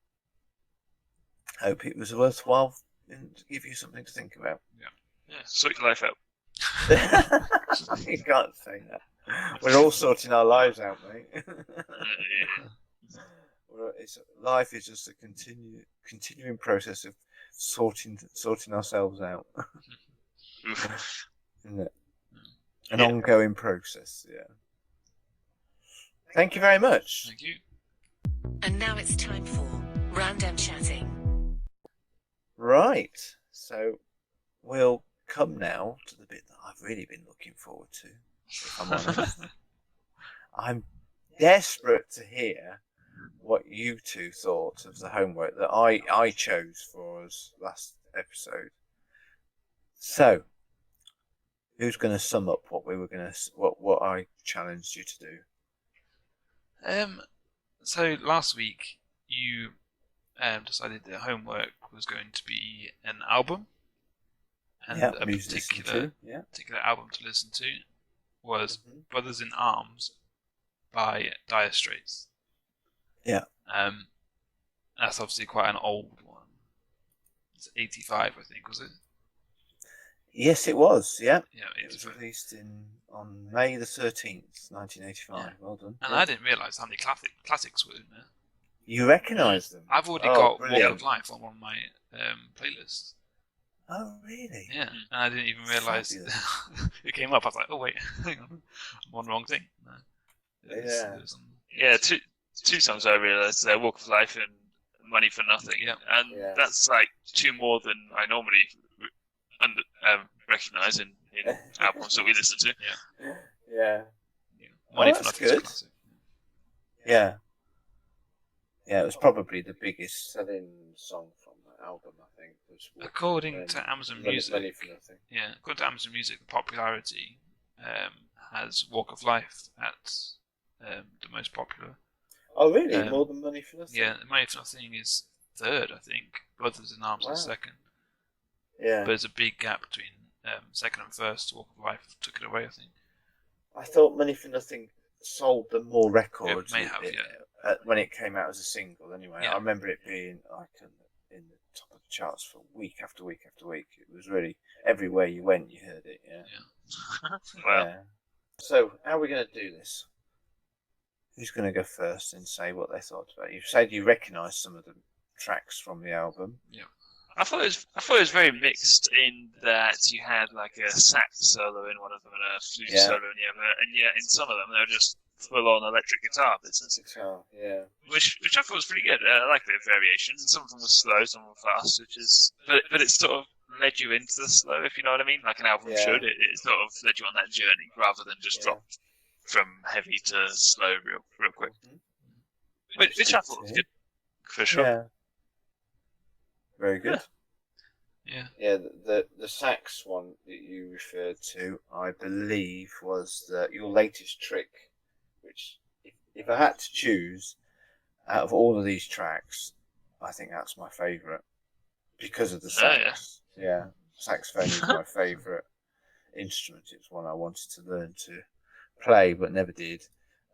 Hope it was worthwhile and give you something to think about. Yeah, sort your life out. You can't say that. We're all sorting our lives out, mate. Life is just a continuing process of sorting ourselves out. Isn't it? An ongoing process, yeah. Thank you very much. Thank you. And now it's time for Random Chatting. Right, so we'll come now to the bit that I've really been looking forward to, if I'm honest. I'm desperate to hear what you two thought of the homework that I chose for us last episode. So, who's going to sum up what I challenged you to do? So last week you decided that homework was going to be an album, and a particular album to listen to was Brothers in Arms by Dire Straits. Yeah. That's obviously quite an old one. It's 85, I think, was it? Yes, it was. Yeah. Yeah, it was released on May the 13th, 1985. Yeah. Well done. And I didn't realise how many classics were in there. You recognise them? I've already got brilliant. Walk of Life on one of my playlists. Oh, really? Yeah, and I didn't even realise it came up. I was like, oh, wait, hang on. I'm on the wrong thing. No. Two songs I realised, Walk of Life and Money for Nothing. Yeah. And that's like two more than I normally recognise in albums that we listen to. Yeah. Money for Nothing is a classic. Yeah. Yeah, it was probably the biggest selling song from the album, I think. According to Amazon Music, Money for Nothing. Yeah, according to Amazon Music, the popularity has Walk of Life at the most popular. Oh, really? More than Money for Nothing? Yeah, Money for Nothing is third, I think. Brothers in Arms is second. Yeah. But there's a big gap between second and first. Walk of Life took it away, I think. I thought Money for Nothing sold them more records. It may have, when it came out as a single, anyway. Yeah. I remember it being like in the top of the charts for week after week after week. It was really everywhere you went, you heard it. Yeah. Wow. Yeah. So, how are we going to do this? Who's going to go first and say what they thought about it? You said you recognised some of the tracks from the album. Yeah. I thought it was very mixed in that you had like a sax solo in one of them and a flute solo in the other, and yet in some of them they were just full-on electric guitar business. Yeah. Which I thought was pretty good. I like a bit of variation. Some of them were slow, some were fast, but it sort of led you into the slow, if you know what I mean. Like an album should. It sort of led you on that journey rather than just drop from heavy to slow real quick. Which I thought was good for sure. Yeah. Very good. Yeah. Yeah. The sax one that you referred to, I believe, was your latest trick. Which, if I had to choose, out of all of these tracks, I think that's my favourite because of the sax. Yeah, saxophone is my favourite instrument. It's one I wanted to learn to play, but never did.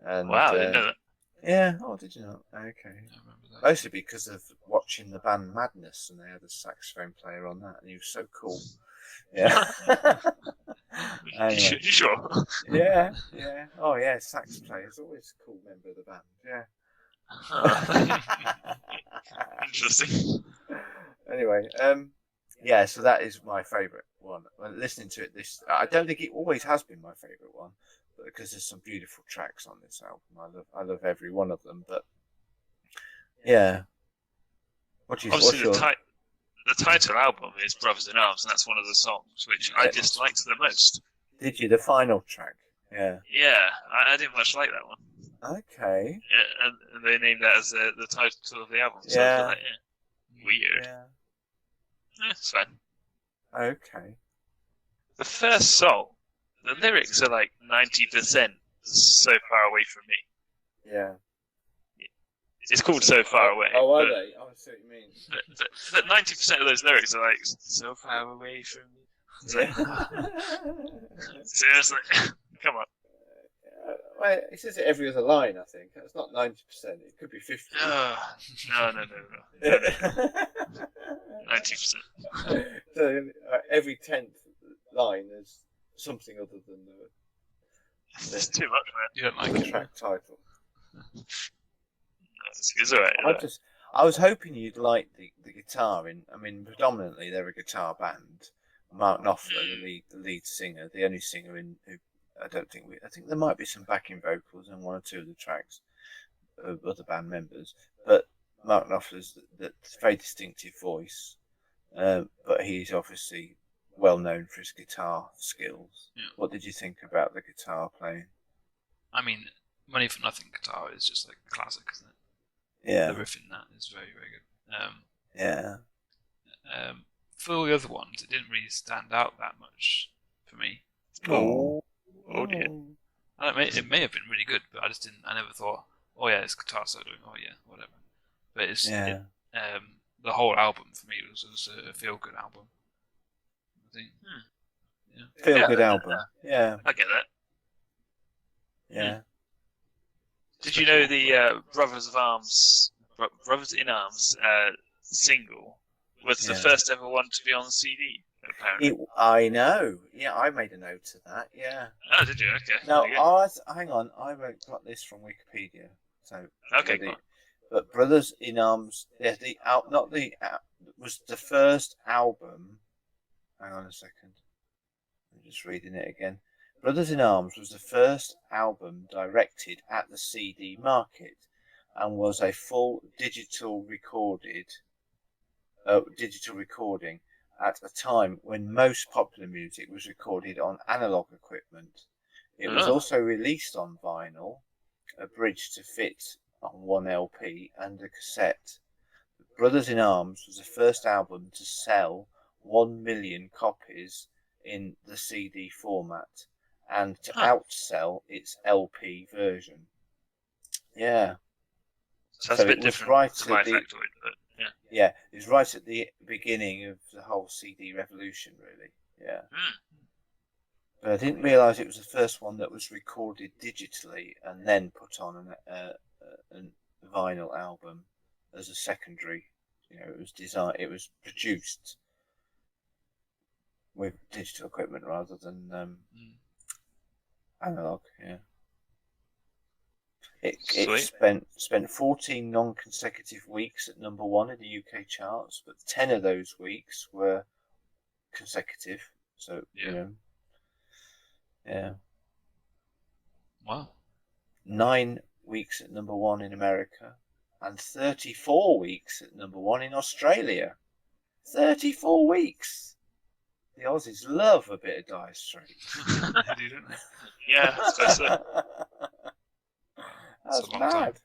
And, Wow, I didn't know that. Yeah. Oh, did you not? Okay. I remember that. Mostly because of watching the band Madness, and they had a saxophone player on that, and he was so cool. Yeah. Anyway. You sure? Yeah. Oh, yeah, sax player is always a cool member of the band. Yeah. Interesting. Anyway, yeah, so that is my favourite one. When listening to it, I don't think it always has been my favourite one, but because there's some beautiful tracks on this album. I love every one of them. But yeah, Obviously, the title album is Brothers in Arms, and that's one of the songs which I disliked the most. Did you? The final track? Yeah. Yeah, I didn't much like that one. Okay. Yeah, and they named that as the title of the album. So Yeah. I was like, weird. Yeah. It's fine. Okay. The first song, the lyrics are like 90% So Far Away From Me. Yeah. It's called So Far Away. Oh, are they? Oh, I see what you mean. But 90% of those lyrics are like, so far away from me. It's like, seriously? Come on. Well, it says it every other line, I think. It's not 90%, it could be 50%. No. 90%. So every 10th line is something other than It's too much, man. You don't like the it? track title. It's alright. I was hoping you'd like the guitar predominantly they're a guitar band. Mark Knopfler, the lead singer, the only singer who I think there might be some backing vocals in one or two of the tracks of other band members, but Mark Knopfler's the very distinctive voice, but he's obviously well known for his guitar skills. Yeah. What did you think about the guitar playing? I mean, Money for Nothing guitar is just like a classic, isn't it? Yeah. The riff in that is very, very good. Yeah. For all the other ones, it didn't really stand out that much for me. Oh dear. It may have been really good, but I never thought, oh yeah, it's guitar soloing, oh yeah, whatever. But the whole album for me was a feel-good album. I think. Yeah. Feel-good album. Yeah. I get that. Yeah. Did you know the Brothers in Arms single was the first ever one to be on CD? Apparently. I know. Yeah, I made a note of that. Yeah. Oh, did you? Okay. No, hang on. I got this from Wikipedia. So okay, cool. But Brothers in Arms, was the first album. Hang on a second. I'm just reading it again. Brothers in Arms was the first album directed at the CD market and was a full digital recording at a time when most popular music was recorded on analog equipment. It was also released on vinyl, abridged to fit on one LP and a cassette. Brothers in Arms was the first album to sell 1 million copies in the CD format and to outsell its LP version. Yeah. So that's a bit different to my factoid, but yeah. Yeah, it's right at the beginning of the whole CD revolution, really. Yeah. But I didn't realise it was the first one that was recorded digitally and then put on a vinyl album as a secondary. It was produced with digital equipment rather than analog. Yeah. It spent 14 non-consecutive weeks at number one in the UK charts, but 10 of those weeks were consecutive. So yeah. Wow. 9 weeks at number one in America, and 34 weeks at number one in Australia. 34 weeks. The Aussies love a bit of Dire Straits. They do, don't they? Yeah, especially. That's mad.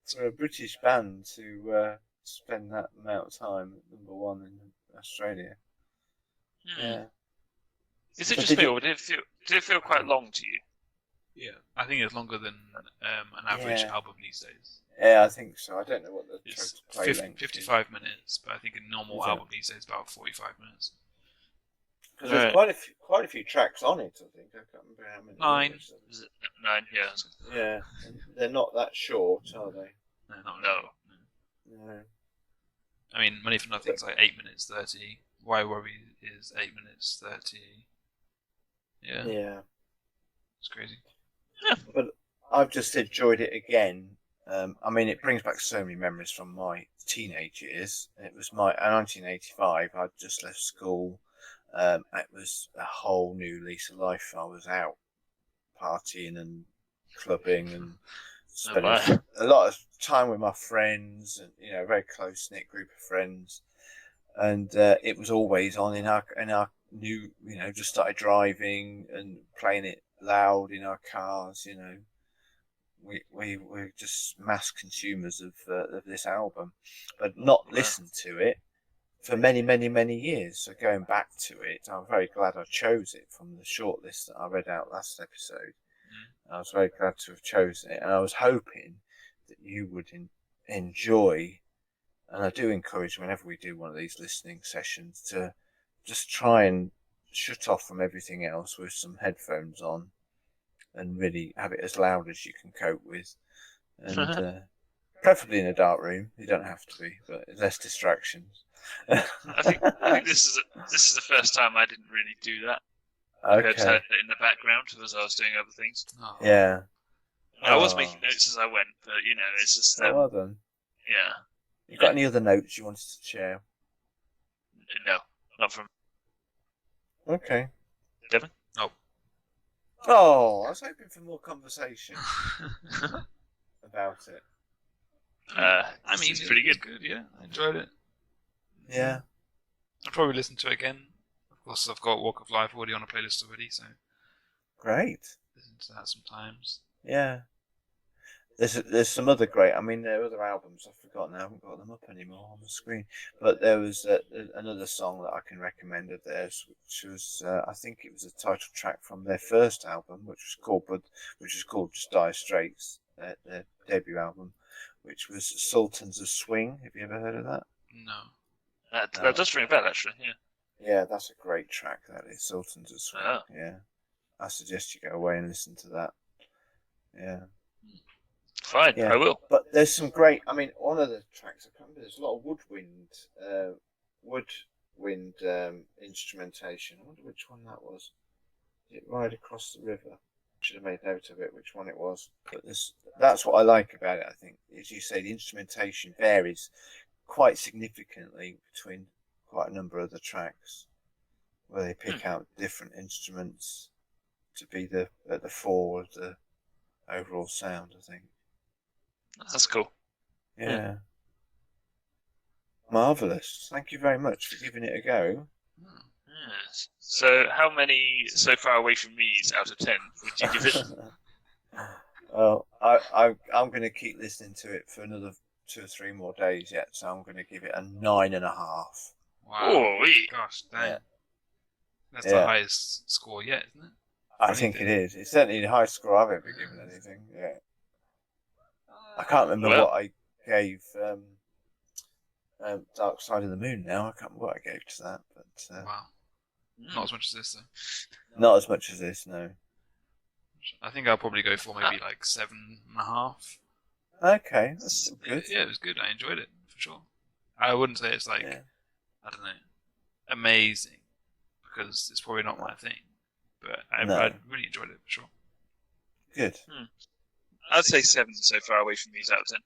For a British band to spend that amount of time at number one in Australia. Yeah. Is it just me, or did it feel quite long to you? Yeah, I think it's longer than an average album these days. Yeah, I think so. I don't know what the It's total play length 55 minutes, but I think a normal album these days is about 45 minutes. Because there's quite a few tracks on it. I think I can't remember how many. 9. Is it 9? Yeah. Yeah, and they're not that short, are they? No, not No. really. No. I mean, Money for Nothing's like 8 minutes 30. Why Worry is 8 minutes 30. Yeah, Yeah. it's crazy. But I've just enjoyed it again. I mean, it brings back so many memories from my teenage years. It was in 1985. I'd just left school. It was a whole new lease of life. I was out partying and clubbing and spending a lot of time with my friends, and a very close knit group of friends. And it was always on in our new, just started driving and playing it loud in our cars. We were just mass consumers of this album, but not listened to it for many, many, many years. So going back to it, I'm very glad I chose it from the shortlist that I read out last episode. I was very glad to have chosen it, and I was hoping that you would enjoy. And I do encourage, whenever we do one of these listening sessions, to just try and shut off from everything else with some headphones on, and really have it as loud as you can cope with, and preferably in a dark room. You don't have to be, but less distractions. I think this is the first time I didn't really do that. Okay. I just had it in the background as I was doing other things. Oh. Yeah. I was making notes as I went, but it's just Well done. yeah. You got any other notes you wanted to share? No, not from Okay. Devon. Oh, I was hoping for more conversation about it. I mean, it's pretty good. Good, yeah. I enjoyed it. Yeah. I'll probably listen to it again. Of course, I've got Walk of Life already on a playlist already, so Great. listen to that sometimes. Yeah. There's some other great. I mean, there are other albums I've forgotten. I haven't got them up anymore on the screen. But there was another song that I can recommend of theirs, which was I think it was a title track from their first album, which was called just Dire Straits, their debut album, which was Sultans of Swing. Have you ever heard of that? No. That does ring a bell, actually. Yeah. Yeah, that's a great track. That is Sultans of Swing. Oh. Yeah, I suggest you go away and listen to that. Yeah. Fine, Yeah. I will. But there's some great. I mean, one of the tracks I can't remember. There's a lot of woodwind instrumentation. I wonder which one that was. Is it Ride Across the River? Should have made note of it, which one it was. But that's what I like about it. I think, as you say, the instrumentation varies quite significantly between quite a number of the tracks, where they pick out different instruments to be at the fore of the overall sound, I think. That's cool. Yeah. Marvellous. Thank you very much for giving it a go. Yes. So, how many so far away from me's out of 10 would you give it? Well, I'm going to keep listening to it for another 2 or 3 more days yet, so I'm going to give it a 9.5. Wow. Oh, wee. Gosh, dang. Yeah. That's the highest score yet, isn't it? I think it is. It's certainly the highest score I've ever given anything. Yeah. I can't remember what I gave Dark Side of the Moon now. I can't remember what I gave to that. But Wow. Not as much as this, though. Not as much as this, no. I think I'll probably go for maybe like 7.5. Okay, that's still good. Yeah, it was good. I enjoyed it, for sure. I wouldn't say it's like, I don't know, amazing, because it's probably not my thing. But I really enjoyed it, for sure. Good. I'd say 7 so far away from me's out of 10.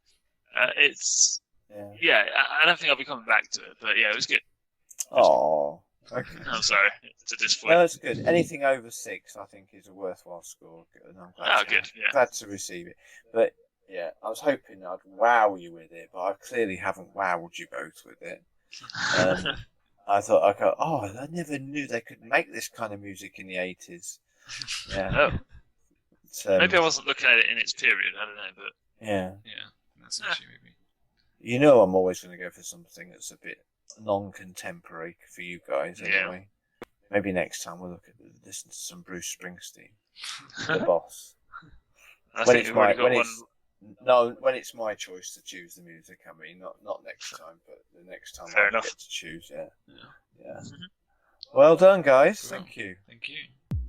It's... Yeah, I don't think I'll be coming back to it, but yeah, it was good. Oh, okay. I'm sorry to disappoint. No, it's good. Anything over 6, I think, is a worthwhile score. And I'm glad to receive it. But yeah, I was hoping I'd wow you with it, but I clearly haven't wowed you both with it. I thought, I never knew they could make this kind of music in the 80s. Yeah. Maybe I wasn't looking at it in its period. I don't know, but yeah, that's an issue, maybe. You know, I'm always going to go for something that's a bit non-contemporary for you guys, anyway. Yeah. Maybe next time we'll listen to some Bruce Springsteen, the boss. When it's my choice to choose the music, I mean, not next time, but the next time Fair I enough. get to choose. Yeah. Mm-hmm. Well done, guys. Cool. Thank you. Thank you.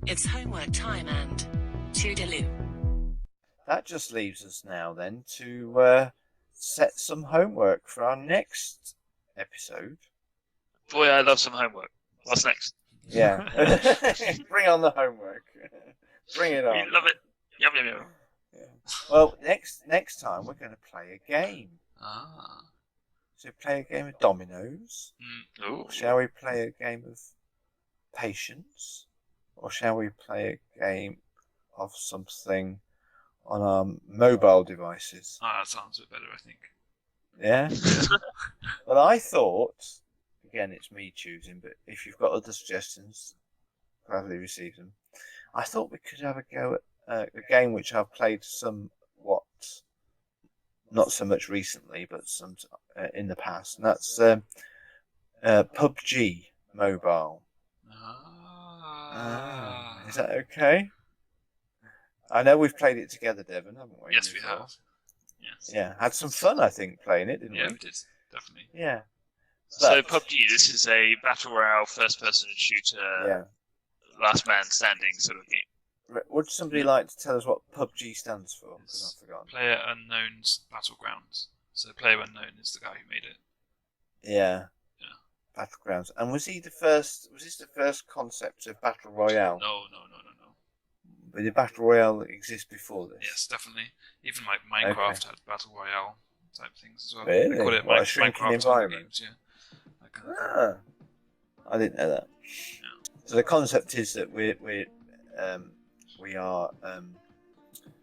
It's homework time and toodaloo. That just leaves us now then to set some homework for our next episode. Boy, I love some homework. What's next? Yeah. Bring on the homework. Bring it on. We love it. Yum, yum, yum. Yeah. Well, next time we're going to play a game. Ah. So play a game of dominoes. Ooh. Shall we play a game of patience? Or shall we play a game of something on our mobile devices? Ah, that sounds a bit better, I think. Yeah? Well, I thought, again, it's me choosing, but if you've got other suggestions, gladly receive them. I thought we could have a go at a game which I've played somewhat, not so much recently, but some in the past, and that's PUBG Mobile. Is that okay? I know we've played it together, Devon, haven't we? Yes, we have. Yes. Yeah, had some fun, I think, playing it, didn't Yeah, we? we did. Definitely. Yeah. So But- PUBG, this is a battle royale, first-person shooter, Yeah. last man standing sort of game. Would somebody like to tell us what PUBG stands for? Because I've forgotten. Player Unknown's Battlegrounds. So Player Unknown is the guy who made it. Yeah. Yeah. Battlegrounds. And was this the first concept of Battle Royale? No. But did Battle Royale exist before this? Yes, definitely. Even like Minecraft had Battle Royale type things as well. Really? They call it What, a shrinking Minecraft environment? games, yeah. That kind of thing. Ah, I didn't know that. So the concept is that we are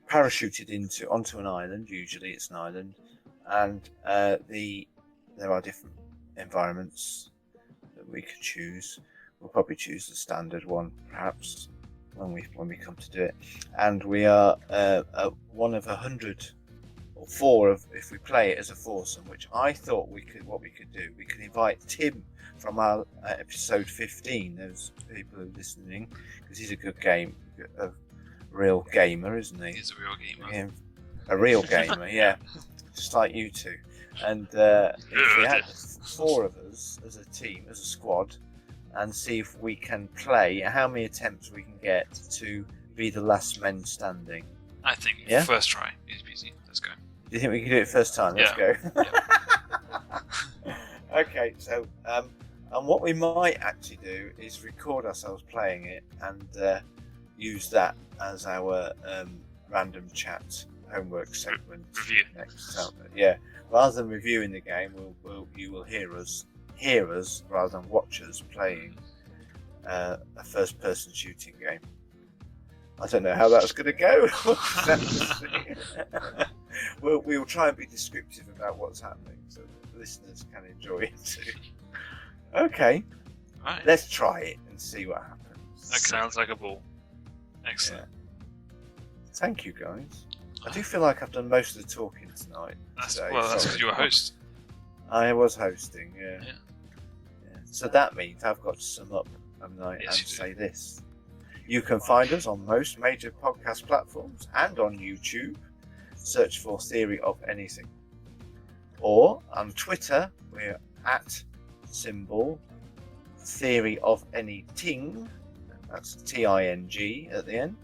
parachuted onto an island. Usually, it's an island, and there are different environments that we could choose. We'll probably choose the standard one, perhaps, when we come to do it. And we are one of 100 or 4 if we play it as a foursome. Which I thought we could do. We could invite Tim from our episode 15. Those people who are listening, because he's a good real gamer, isn't he? He's a real gamer. Yeah, a real gamer, yeah, just like you two. And if we had 4 of us as a team, as a squad, and see if we can play, how many attempts we can get to be the last men standing. I think Yeah? first try is easy. Let's go. Do you think we can do it first time? Let's go. Okay, so and what we might actually do is record ourselves playing it and use that as our random chat homework segment. Review. Next time. Yeah, rather than reviewing the game, you will hear us rather than watch us playing a first-person shooting game. I don't know how that's going to go. We'll try and be descriptive about what's happening so the listeners can enjoy it too. Okay, Right. let's try it and see what happens. That sounds like a ball. Excellent. Thank you, guys. I do feel like I've done most of the talking tonight. That's today, because sorry. you're a host. I was hosting, yeah. Yeah. So that means I've got to sum up and Yes, you do. say this. You can find us on most major podcast platforms and on YouTube. Search for Theory of Anything. Or on Twitter, we're at symbol Theory of Anything. That's TING at the end.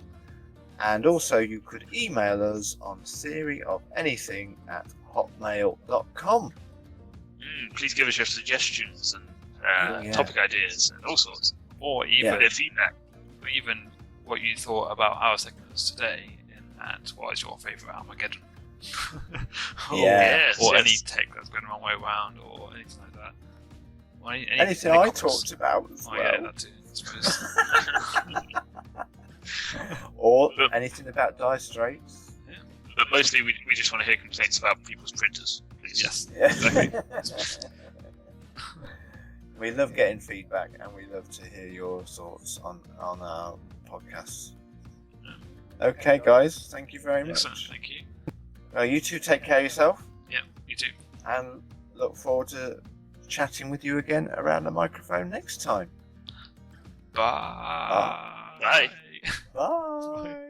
And also you could email us on theoryofanything@hotmail.com. Please give us your suggestions and Yeah. topic ideas and all sorts. Or Yeah. even Their feedback. what you thought about our segments today, and what is your favourite Armageddon? or, Yeah. or Yes, any yes. tech that's going the wrong way around, or anything like that. Or Anything any I comments. talked about as Oh well. yeah, that too. I suppose. Or anything about Dire Straits. But mostly we just want to hear complaints about people's printers. Please. Yes. Yeah. We love getting feedback and we love to hear your thoughts on our podcasts. Okay, guys, thank you very Excellent. much. Thank you. You two take care of yourself Yeah, you too. and look forward to chatting with you again around the microphone next time. Bye. Bye. Bye.